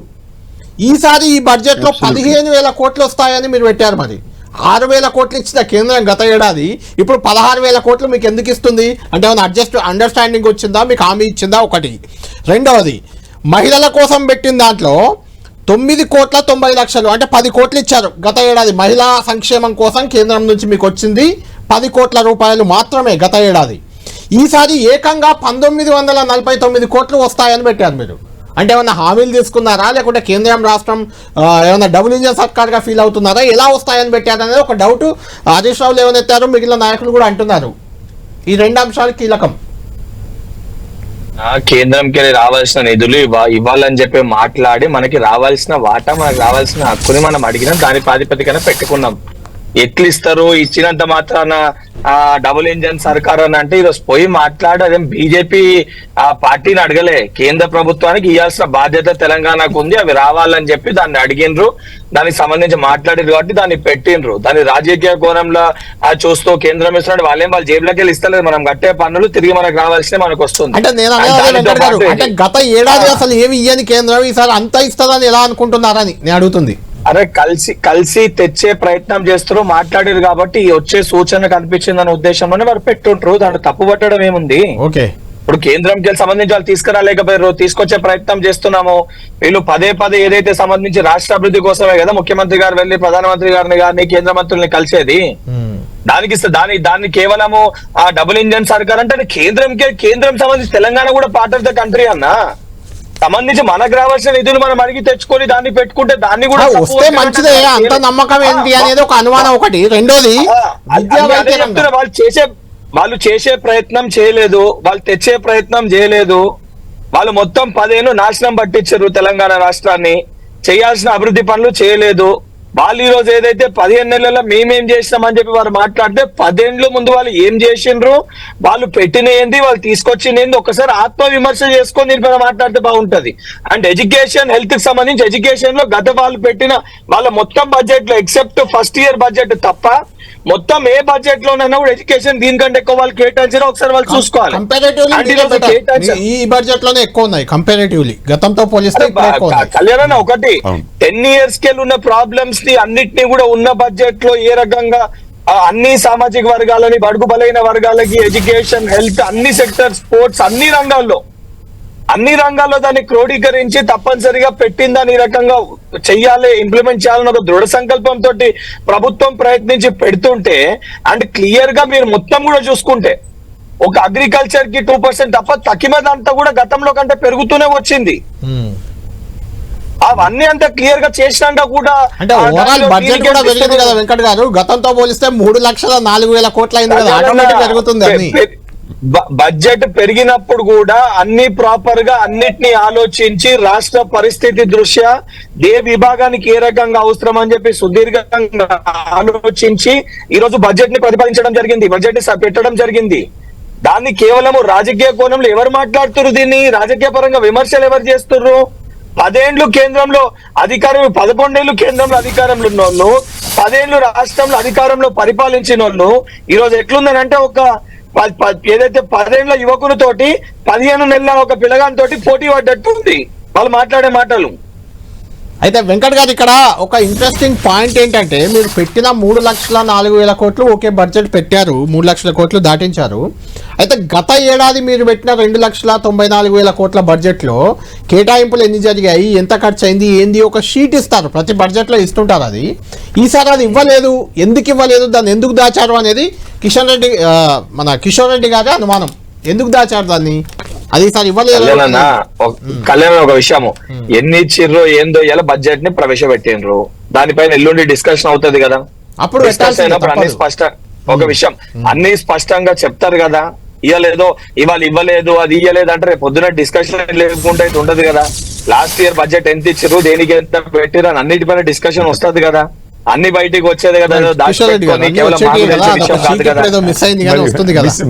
ఈసారి ఈ బడ్జెట్లో 15,000 కోట్లు వస్తాయని మీరు పెట్టారు. మరి 6,000 కోట్లు ఇచ్చిన కేంద్రం గత ఏడాది ఇప్పుడు 16,000 కోట్లు మీకు ఎందుకు ఇస్తుంది? అంటే ఏమైనా అండర్స్టాండింగ్ వచ్చిందా, మీకు హామీ ఇచ్చిందా? ఒకటి. రెండవది, మహిళల కోసం పెట్టిన దాంట్లో 9,90,00,000 అంటే 10 కోట్లు ఇచ్చారు గత ఏడాది. మహిళా సంక్షేమం కోసం కేంద్రం నుంచి మీకు వచ్చింది 10 కోట్ల రూపాయలు మాత్రమే గత ఏడాది. ఈసారి ఏకంగా 1,949 కోట్లు వస్తాయని పెట్టారు మీరు. అంటే ఏమన్నా హామీలు తీసుకున్నారా, లేకుంటే కేంద్రం రాష్ట్రం ఏమైనా డబుల్ ఇంజన్ సర్కార్గా ఫీల్ అవుతున్నారా, ఎలా వస్తాయని పెట్టారనేది ఒక డౌట్ హరీష్ రావు లేవనెత్తారు, మిగిలిన నాయకులు కూడా అంటున్నారు. ఈ 2 అంశాలు కీలకం. కేంద్రంకి రావాల్సిన నిధులు ఇవ్వాలని చెప్పి మాట్లాడి మనకి రావాల్సిన వాటా, మనకు రావాల్సిన హక్కుని మనం అడిగినాం, దాని ప్రాతిపదికన పెట్టుకున్నాం. ఎట్లు ఇస్తారు, ఇచ్చినంత మాత్రాన డబుల్ ఇంజన్ సర్కార్ అని అంటే ఈరోజు పోయి మాట్లాడు, అదేం బీజేపీ పార్టీని అడగలే. కేంద్ర ప్రభుత్వానికి ఇవ్వాల్సిన బాధ్యత తెలంగాణకు ఉంది, అవి రావాలని చెప్పి దాన్ని అడిగినరు, దానికి సంబంధించి మాట్లాడారు కాబట్టి దాన్ని పెట్టినరు. దాని రాజకీయ కోణంలో చూస్తూ కేంద్రం ఇస్తున్నట్టు వాళ్ళు జేబులోకి వెళ్ళి ఇస్తలేదు. మనం కట్టే పన్నులు తిరిగి మనకు రావాల్సిన మనకు వస్తుంది. అంటే గత ఏడాది అసలు ఏమి ఇయ్యని కేంద్రం ఈసారి అంతా ఇస్తుందని ఎలా అనుకుంటున్నారని నేను అడుగుతుంది. అరే కలిసి తెచ్చే ప్రయత్నం చేస్తారు, మాట్లాడారు కాబట్టి వచ్చే సూచన కనిపించిందన్న ఉద్దేశంలోనే వారు పెట్టుంటారు. దాంట్లో తప్పు పట్టడం ఏముంది? ఓకే, ఇప్పుడు కేంద్రంకి సంబంధించి వాళ్ళు తీసుకురాలేకపోయారు, తీసుకొచ్చే ప్రయత్నం చేస్తున్నాము. వీళ్ళు పదే ఏదైతే సంబంధించి రాష్ట్ర అభివృద్ధి కోసమే కదా ముఖ్యమంత్రి గారు వెళ్ళి ప్రధానమంత్రి గారిని కేంద్ర మంత్రుల్ని కలిసేది. దాన్ని కేవలము ఆ డబుల్ ఇంజన్ సర్కార్ అంటే కేంద్రం సంబంధించి తెలంగాణ కూడా పార్ట్ ఆఫ్ ద కంట్రీ అన్నా. సంబంధించి మనకు రావాల్సిన నిధులు మనం అడిగి తెచ్చుకొని దాన్ని పెట్టుకుంటే దాన్ని కూడా వస్తే మంచిదే. అంత నమ్మకం ఏంటి అనేది ఒక అనుమానం ఒకటి. రెండోది, వాళ్ళు చేసే ప్రయత్నం చేయలేదు, వాళ్ళు తెచ్చే ప్రయత్నం చేయలేదు. వాళ్ళు మొత్తం 10 ఏళ్ళు నాశనం పట్టించారు తెలంగాణ రాష్ట్రాన్ని, చేయాల్సిన అభివృద్ధి పనులు చేయలేదు. వాళ్ళు ఈ రోజు ఏదైతే 15 నెలల్లో మేమేం చేసినామని చెప్పి వారు మాట్లాడితే 10 ఏళ్ళ ముందు వాళ్ళు ఏం చేసిండ్రు, వాళ్ళు పెట్టిన ఏంది, వాళ్ళు తీసుకొచ్చింది ఏంది, ఒకసారి ఆత్మవిమర్శ చేసుకొని దీని మీద మాట్లాడితే బాగుంటది. అండ్ ఎడ్యుకేషన్, హెల్త్ కి సంబంధించి ఎడ్యుకేషన్ లో గత వాళ్ళు పెట్టిన వాళ్ళ మొత్తం బడ్జెట్ లో ఎక్సెప్ట్ ఫస్ట్ ఇయర్ బడ్జెట్ తప్ప మొత్తం ఏ బడ్జెట్ లోనైనా కూడా ఎడ్యుకేషన్ దీనికంటే ఎక్కువ వాళ్ళు కేటాయించారో ఒకసారి వాళ్ళు చూసుకోవాలి. ఈ బడ్జెట్ లోనే ఎక్కువ ఉన్నాయి కంపారిటివ్లీ గతంతో పోలిస్తే. కళ్యాణ్ ఒకటి 10 years కి ఉన్న ప్రాబ్లమ్స్ ని అన్నిటినీ కూడా ఉన్న బడ్జెట్ లో ఏ రకంగా అన్ని సామాజిక వర్గాలని, బడుగు బలైన వర్గాలకి ఎడ్యుకేషన్, హెల్త్, అన్ని సెక్టర్, స్పోర్ట్స్, అన్ని రంగాల్లో దాన్ని క్రోడీకరించి తప్పనిసరిగా పెట్టిందని ఈ రకంగా చెయ్యాలి, ఇంప్లిమెంట్ చేయాలని ఒక దృఢ సంకల్పంతో ప్రభుత్వం ప్రయత్నించి పెడుతుంటే, అండ్ క్లియర్ గా మీరు మొత్తం కూడా చూసుకుంటే ఒక అగ్రికల్చర్ కి 2% తప్ప తక్కినదంతా కూడా గతంలో కంటే పెరుగుతూనే వచ్చింది. అవన్నీ అంతా క్లియర్ గా చేసినాక కూడా అంటే ఓవరాల్ బడ్జెట్ కూడా పెరిగింది కదా వెంకట్ గారు. గతంతో పోలిస్తే 3,04,000 కోట్లు అయింది కదా, ఆటోమేటిక్ పెరుగుతుంది. బడ్జెట్ పెరిగినప్పుడు కూడా అన్ని ప్రాపర్ గా అన్నిటినీ ఆలోచించి రాష్ట్ర పరిస్థితి దృష్ట్యా ఏ విభాగానికి ఏ రకంగా అవసరం అని చెప్పి సుదీర్ఘంగా ఆలోచించి ఈ రోజు బడ్జెట్ ని ప్రతిపాదించడం జరిగింది, బడ్జెట్ ని పెట్టడం జరిగింది. దాన్ని కేవలం రాజకీయ కోణంలో ఎవరు మాట్లాడుతున్నారు, దీన్ని రాజకీయ పరంగా విమర్శలు ఎవరు చేస్తున్నారు? 10 ఏళ్ళు కేంద్రంలో అధికారం, 11 ఏళ్ళు కేంద్రంలో అధికారంలో ఉన్నోళ్ళు 10 ఏళ్ళు రాష్ట్రంలో అధికారంలో పరిపాలించిన వాళ్ళు ఈ రోజు ఎట్లుందనంటే ఒక ఏదైతే 10 ఏళ్ల యువకునితోటి 15 నెలల ఒక పిల్లగాని తోటి పోటీ పడ్డట్టు ఉంది వాళ్ళు మాట్లాడే మాటలు. అయితే వెంకట్ గారు ఇక్కడ ఒక ఇంట్రెస్టింగ్ పాయింట్ ఏంటంటే మీరు పెట్టిన 3,04,000 కోట్లు ఓకే బడ్జెట్ పెట్టారు, 3 లక్షల కోట్లు దాటించారు. అయితే గత ఏడాది మీరు పెట్టిన 2,94,000 కోట్ల బడ్జెట్లో కేటాయింపులు ఎన్ని జరిగాయి, ఎంత ఖర్చు అయింది, ఏంది ఒక షీట్ ఇస్తారు, ప్రతి బడ్జెట్లో ఇస్తుంటారు. అది ఈసారి అది ఇవ్వలేదు, ఎందుకు ఇవ్వలేదు, దాన్ని ఎందుకు దాచారు అనేది మన కిషోర్ రెడ్డి గారి అనుమానం. ఎందుకు దాచారు దాన్ని, అది ఈసారి ఇవ్వలేదు. కళ్యాణ్ ఒక విషయము ఎన్ని ఇచ్చిర్రు ఏందో ఇలా బడ్జెట్ ని ప్రవేశపెట్టిండ్రు, దానిపైన ఎల్లుండి డిస్కషన్ అవుతుంది కదా. అప్పుడు అన్ని ఒక విషయం అన్ని స్పష్టంగా చెప్తారు కదా. ఇవ్వలేదో ఇవాళ ఇవ్వలేదు అది ఇవ్వలేదు అంటే రేపు పొద్దున డిస్కషన్ లేకుంటే ఉండదు కదా. లాస్ట్ ఇయర్ బడ్జెట్ ఎంత ఇచ్చిర్రు, దేనికి ఎంత పెట్టిర్రు అని అన్నిటిపైన డిస్కషన్ వస్తుంది కదా. అన్ని బయటికి వచ్చేది కదా,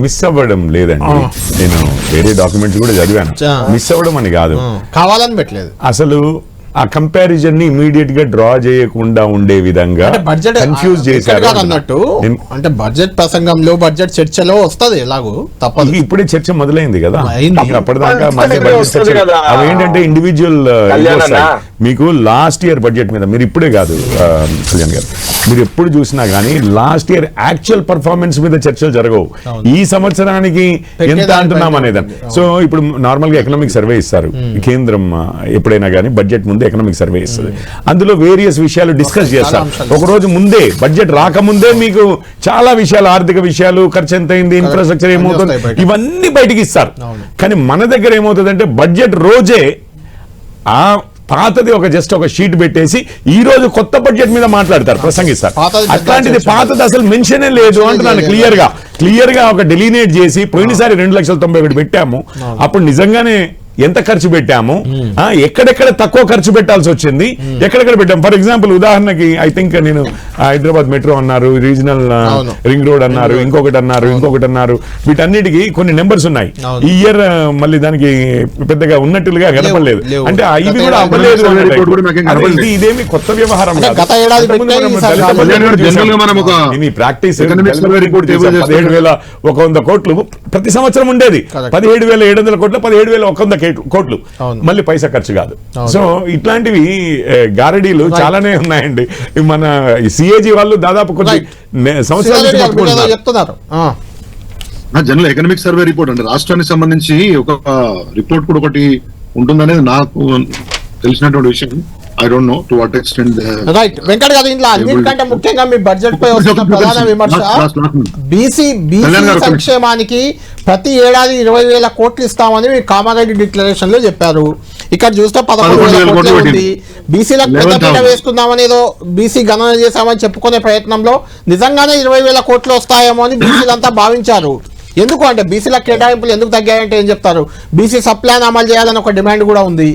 మిస్ అవ్వడం లేదండి. నేను వేరే డాక్యుమెంట్స్ కూడా చదివాను, మిస్ అవ్వడం అని కాదు, కావాలని పెట్టలేదు. అసలు ఆ కంపారిజన్ ని ఇమీడియట్ గా డ్రా చేయకుండా ఉండే విధంగా బడ్జెట్ కన్ఫ్యూజ్ చేశారు అన్నట్టు. అంటే బడ్జెట్ ప్రసంగంలో బడ్జెట్ చర్చలో వస్తుంది ఎలాగో తప్పదు. ఇప్పుడే చర్చ మొదలైంది కదా, అప్పటిదాకా అవేంటంటే ఇండివిజువల్ మీకు లాస్ట్ ఇయర్ బడ్జెట్ మీద మీరు ఇప్పుడే కాదు కళ్యాణ్ గారు, మీరు ఎప్పుడు చూసినా గానీ లాస్ట్ ఇయర్ యాక్చువల్ పర్ఫార్మెన్స్ మీద చర్చలు జరగవు. ఈ సంవత్సరానికి ఎంత అంటున్నాం అనేదాన్ని. సో ఇప్పుడు నార్మల్ గా ఎకనామిక్ సర్వే ఇస్తారు కేంద్రం, ఎప్పుడైనా కానీ బడ్జెట్ ముందే ఎకనామిక్ సర్వే ఇస్తుంది. అందులో వేరియస్ విషయాలు డిస్కస్ చేస్తారు. ఒక రోజు ముందే, బడ్జెట్ రాకముందే మీకు చాలా విషయాలు, ఆర్థిక విషయాలు, ఖర్చు ఎంత అయింది, ఇన్ఫ్రాస్ట్రక్చర్ ఏమవుతుంది, ఇవన్నీ బయటికి ఇస్తారు. కానీ మన దగ్గర ఏమవుతుందంటే బడ్జెట్ రోజే ఆ పాతది ఒక షీట్ పెట్టేసి ఈ రోజు కొత్త బడ్జెట్ మీద మాట్లాడతారు, ప్రసంగిస్తారు. అట్లాంటిది పాతది అసలు మెన్షనే లేదు అంటున్నాను. క్లియర్ గా ఒక డెలినేట్ చేసి పోయినసారి 2,91,000 పెట్టాము, అప్పుడు నిజంగానే ఎంత ఖర్చు పెట్టాము, ఎక్కడెక్కడ తక్కువ ఖర్చు పెట్టాల్సి వచ్చింది, ఎక్కడెక్కడ పెట్టాము. ఫర్ ఎగ్జాంపుల్ ఉదాహరణకి ఐ థింక్ నేను హైదరాబాద్ మెట్రో అన్నారు, రీజనల్ రింగ్ రోడ్ అన్నారు, ఇంకొకటి అన్నారు, వీటన్నిటికి కొన్ని నెంబర్స్ ఉన్నాయి. ఈ ఇయర్ మళ్ళీ దానికి పెద్దగా ఉన్నట్టుగా కనపడలేదు. అంటే ఇవి కూడా అవ్వలేదు. ఇదేమి కొత్త వ్యవహారం ప్రాక్టీస్. 17,100 కోట్లు ప్రతి సంవత్సరం ఉండేది, 17,700 కోట్లు, 17,100 కోట్లు, మళ్ళీ పైసా ఖర్చు కాదు. సో ఇట్లాంటివి గారడీలు చాలానే ఉన్నాయండి. మన సిఏజీ వాళ్ళు దాదాపు కొన్ని సంవత్సరాలు చెప్తున్నారు. జనరల్ ఎకనామిక్ సర్వే రిపోర్ట్ అంటే రాష్ట్రానికి సంబంధించి ఒక రిపోర్ట్ కూడా ఒకటి ఉంటుందనేది నాకు తెలిసినటువంటి విషయం. I don't know to what extent right Venkat గారు, ఇంట్లో అన్నిటికంటే ముఖ్యంగా మీ బడ్జెట్ పై వస్తున్న ప్రధాన విమర్శ బీసీ సంక్షేమానికి ప్రతి ఏడాది 20,000 కోట్లు ఇస్తామని మీరు కామారెడ్డి డిక్లరేషన్ లో చెప్పారు. ఇక్కడ చూస్తే 11,000 కోట్లు ఉంది. బీసీలకు పెద్దపీట వేసుకుందామని ఏదో బీసీ గణన చేశామని చెప్పుకునే ప్రయత్నంలో నిజంగానే 20,000 కోట్లు వస్తాయేమో అని బీసీలంతా భావించారు. ఎందుకు అంటే బీసీలకు కేటాయింపులు ఎందుకు తగ్గాయంటే ఏం చెప్తారు? బీసీ సబ్ ప్లాన్ అమలు చేయాలని ఒక డిమాండ్ కూడా ఉంది.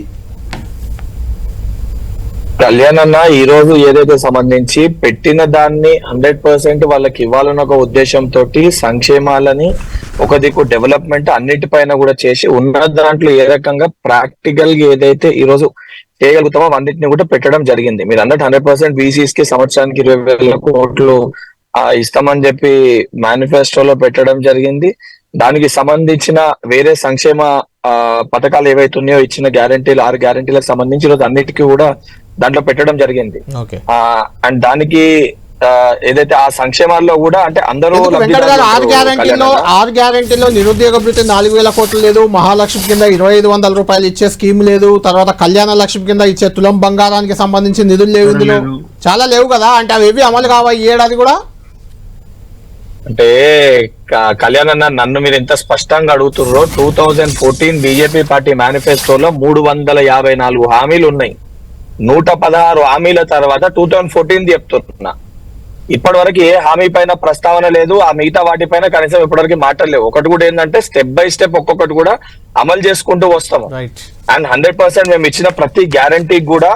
కళ్యాణ్ అన్న ఈ రోజు ఏదైతే సంబంధించి పెట్టిన దాన్ని 100% వాళ్ళకి ఇవ్వాలన్న ఒక ఉద్దేశంతో సంక్షేమాలని ఒక దిక్కు డెవలప్మెంట్ అన్నిటిపైన కూడా చేసి ఉన్న దాంట్లో ఏ రకంగా ప్రాక్టికల్ గా ఏదైతే ఈ రోజు చేయగలుగుతామో అన్నిటిని కూడా పెట్టడం జరిగింది. మీరు అన్నట్టు 100% బీసీస్ కి సంవత్సరానికి 20,000 కోట్లు ఇస్తామని చెప్పి మేనిఫెస్టోలో పెట్టడం జరిగింది. దానికి సంబంధించిన వేరే సంక్షేమ పథకాలు ఏవైతున్నాయో ఇచ్చిన గ్యారంటీలు 6 గ్యారంటీలకు సంబంధించి ఈరోజు అన్నిటికీ కూడా దాంట్లో పెట్టడం జరిగింది. అండ్ దానికి ఏదైతే ఆ సంక్షేమాల్లో కూడా అంటే అందరూ 6 గ్యారంటీలో నిరుద్యోగ భృతి 4,000 కోట్లు లేదు, మహాలక్ష్మి కింద 2,500 రూపాయలు ఇచ్చే స్కీమ్ లేదు, తర్వాత కళ్యాణ లక్ష్మి కింద ఇచ్చే తులం బంగారానికి సంబంధించి నిధులు లేవు, ఇందులో చాలా లేవు కదా. అంటే అవి అమలు కావా ఈ ఏడాది కూడా? అంటే కళ్యాణ్ అన్న నన్ను మీరు ఎంత స్పష్టంగా అడుగుతుర్రో 2014 బీజేపీ పార్టీ మేనిఫెస్టోలో 354 హామీలు ఉన్నాయి. 116 హామీల తర్వాత 2014 చెప్తున్నా. ఇప్పటి వరకు ఏ హామీ పైన ప్రస్తావన లేదు. ఆ మిగతా వాటిపైన కనీసం ఇప్పటివరకు మాటలు లేవు. ఒకటి కూడా ఏంటంటే స్టెప్ బై స్టెప్ ఒక్కొక్కటి కూడా అమలు చేసుకుంటూ వస్తాము. అండ్ 100% మేము ఇచ్చిన ప్రతి గ్యారంటీ కూడా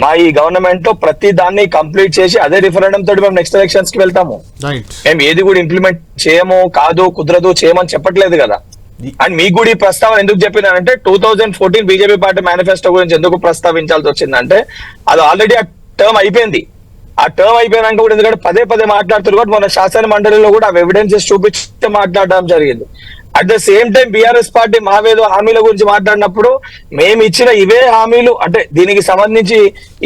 మా ఈ గవర్నమెంట్ లో ప్రతి దాన్ని కంప్లీట్ చేసి అదే రిఫరెండం తోటి మేము నెక్స్ట్ ఎలక్షన్స్ కి వెళ్తాము. మేము ఏది కూడా ఇంప్లిమెంట్ చేయము, కాదు, కుదరదు, చేయమని చెప్పట్లేదు కదా. అండ్ మీకు కూడా ఈ ప్రస్తావన ఎందుకు చెప్పినానంటే 2014 బీజేపీ పార్టీ మేనిఫెస్టో గురించి ఎందుకు ప్రస్తావించాల్సి వచ్చిందంటే అది ఆల్రెడీ ఆ టర్మ్ అయిపోయింది. ఆ టర్మ్ అయిపోయినాక కూడా ఎందుకంటే పదే పదే మాట్లాడుతారు కూడా మన శాసన మండలిలో కూడా ఎవిడెన్సెస్ చూపించి మాట్లాడడం జరిగింది. At the same time BRS party మావేదో హామీల గురించి మాట్లాడినప్పుడు మేము ఇచ్చిన ఇవే హామీలు అంటే దీనికి సంబంధించి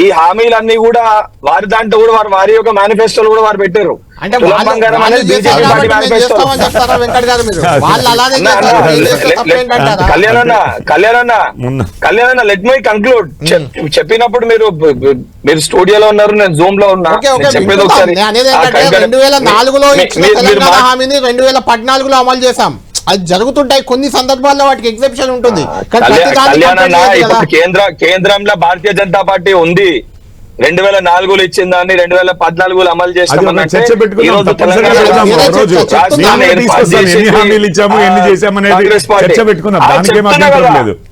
ఈ హామీలన్నీ కూడా వారి దాంట్లో కూడా వారి యొక్క మేనిఫెస్టోలు కూడా వారు పెట్టారు. అంటే బంగారం అనేది BJP party manifesto. Kalyan let my conclude. చెప్పినప్పుడు మీరు స్టూడియోలో ఉన్నారు, నేను జూమ్ లో ఉన్నా. చెప్పేది ఒకసారి 2004లో తెలంగాణ హామీని 2014లో అమలు చేశాం. అది జరుగుతుంటాయి కొన్ని సందర్భాల్లో, వాటికి ఎగ్జెప్షన్ ఉంటుంది. ఇప్పుడు కేంద్రంలో భారతీయ జనతా పార్టీ ఉంది. 2004లో ఇచ్చిన దాన్ని 2014లో అమలు చేస్తామన్నట్టు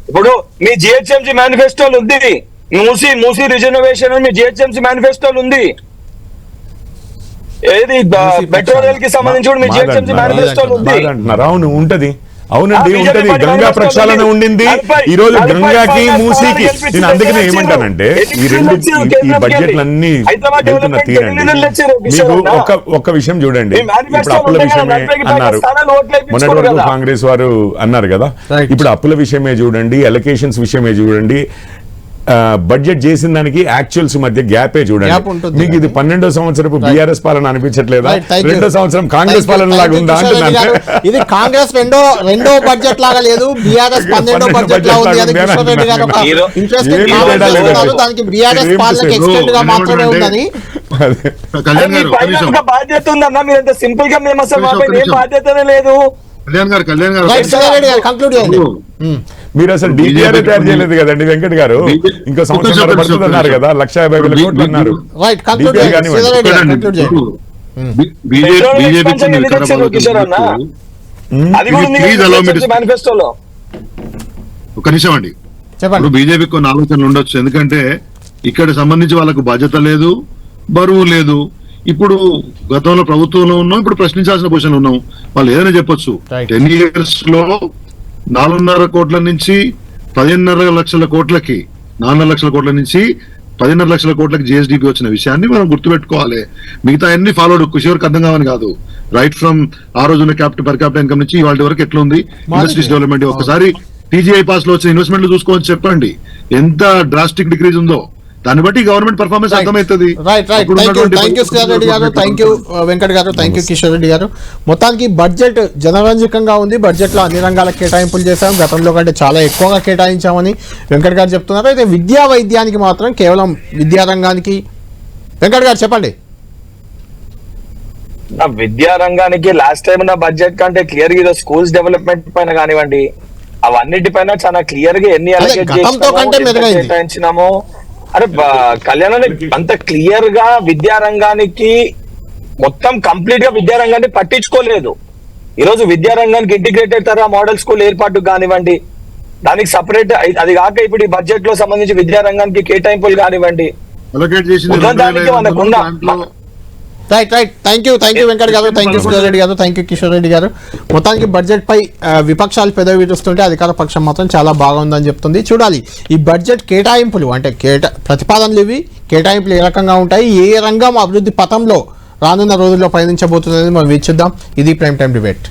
ఇప్పుడు మీ జిహెచ్ఎంసీ మేనిఫెస్టోలు ఉంది, మూసీ రిజర్వేషన్ మీ జిహెచ్ఎంసీ మేనిఫెస్టోలు ఉంది. ఏది మెట్రో రైల్ కి సంబంధించి కూడా మీ జిహెచ్ఎంసీ మేనిఫెస్టోలు ఉంది. అవును ఉంటది, అవునండి ఉంటది. గంగా ప్రక్షాళన ఉండింది. ఈ రోజు గంగాకి మూసీకి నేను అందుకనే ఏమంటానంటే ఈ బడ్జెట్లన్నీ వెళ్తున్న తీరండి. మీకు ఒక్క విషయం చూడండి, ఇప్పుడు అప్పుల విషయమే అన్నారు, మొన్నటి వరకు కాంగ్రెస్ వారు అన్నారు కదా, ఇప్పుడు అప్పుల విషయమే చూడండి, అలొకేషన్స్ విషయమే చూడండి, బడ్జెట్ చేసిన దానికి యాక్చువల్స్ మధ్య గ్యాపే చూడండి. మీకు ఇది 12వ సంవత్సరపు బీఆర్ఎస్ పాలన అనిపించట్లేదా? 2వ సంవత్సరం కాంగ్రెస్ పాలన లాగా ఉందా అంటున్నాను. ఇది కాంగ్రెస్ రెండో బడ్జెట్ లాగా లేదు, బీఆర్ఎస్ 12వ బడ్జెట్ లా ఉంది. అది కిషోర్ రెడ్డి గారు దానికి బీఆర్ఎస్ పాలనకి ఎక్స్టెండ్ గా మాత్రమే ఉందని. బాధ్యత ఉందన్నా, మీరు ఎంత సింపుల్ గా మేము అసలు బాధ్యతనే లేదు. మీరు అసలు డిపిఆర్ తయారు చేయలేదు కదండి వెంకట్ గారు. ఇంకో సంవత్సరం పడుతుంది అన్నారు కదా, 1,50,000 కోట్లు అన్నారు. ఒక నిమిషం అండి, ఇప్పుడు బీజేపీ కొన్ని ఆలోచనలు ఉండొచ్చు. ఎందుకంటే ఇక్కడ సంబంధించి వాళ్ళకు బాధ్యత లేదు, బరువు లేదు. ఇప్పుడు గతంలో ప్రభుత్వంలో ఉన్నాం, ఇప్పుడు ప్రశ్నించాల్సిన పొజిషన్ ఉన్నాం. వాళ్ళు ఏదైనా చెప్పొచ్చు. 10 years లో 4.5 కోట్ల నుంచి 10.5 లక్షల కోట్లకి, 4 లక్షల కోట్ల నుంచి 10.5 లక్షల కోట్లకి జిఎస్డిపి వచ్చిన విషయాన్ని మనం గుర్తుపెట్టుకోవాలి. మిగతా అన్ని ఫాలోడ్ కిషోర్కి అర్థం కావని కాదు. రైట్ ఫ్రమ్ ఆ రోజున్న పర్ క్యాపిటల్ ఇన్కమ్ నుంచి ఇవాళ వరకు ఎట్లా ఉంది ఇండస్ట్రీస్ డెవలప్మెంట్. ఒకసారి టీజీఐ పాస్ లో వచ్చిన ఇన్వెస్ట్మెంట్లు చూసుకోవచ్చు, చెప్పండి ఎంత డ్రాస్టిక్ డిక్రీజ్ ఉందో. దాన్ని బట్టి గవర్నమెంట్ పర్ఫార్మెన్స్ అర్థమవుతుంది. థ్యాంక్ యూ శ్రీధర్ రెడ్డి గారు, థ్యాంక్ యూ వెంకట్ గారు, థ్యాంక్ యూ కిషోర్ రెడ్డి గారు. మొత్తానికి బడ్జెట్ జనరంజకంగా ఉంది. బడ్జెట్ లో అన్ని రంగాలకు కేటాయింపులు చేశాం, గతంలో కంటే చాలా ఎక్కువగా కేటాయించామని వెంకట్ గారు చెప్తున్నారు. అయితే విద్యా వైద్యానికి మాత్రం కేవలం విద్యారంగానికి వెంకట్ గారు చెప్పండి. విద్యా రంగానికి లాస్ట్ టైం ఉన్న బడ్జెట్ కంటే క్లియర్ గా స్కూల్స్ డెవలప్మెంట్ పైన కానివ్వండి, అవన్నిటిపైన చాలా క్లియర్ గా ఎన్ని కేటాయించినామో. అరే కళ్యాణ్ అంత క్లియర్ గా విద్యారంగానికి మొత్తం కంప్లీట్ గా విద్యారంగాన్ని పట్టించుకోలేదు. ఈ రోజు విద్యారంగానికి ఇంటిగ్రేటెడ్ తరహా మోడల్ స్కూల్ ఏర్పాటు కానివ్వండి, దానికి సపరేట్, అది కాక ఇప్పుడు ఈ బడ్జెట్ లో సంబంధించి విద్యారంగానికి కేటాయింపులు కానివ్వండి, దానికి మనకున్న రైట్ థ్యాంక్ యూ వెంకట్ గారు, థ్యాంక్ యూ శ్రీధర్ రెడ్డి గారు, థ్యాంక్ యూ కిషోర్ రెడ్డి గారు. మొత్తానికి బడ్జెట్ పై విపక్షాలు పెదవి విరుస్తుంటే అధికార పక్షం మాత్రం చాలా బాగుందని చెప్తుంది. చూడాలి ఈ బడ్జెట్ కేటాయింపులు అంటే ప్రతిపాదనలు ఇవి కేటాయింపులు ఏ రకంగా ఉంటాయి, ఏ రంగం అభివృద్ధి పథంలో రానున్న రోజుల్లో పయనించబోతుందని మనం వీక్షిద్దాం. ఇది ప్రైమ్ టైం డిబేట్.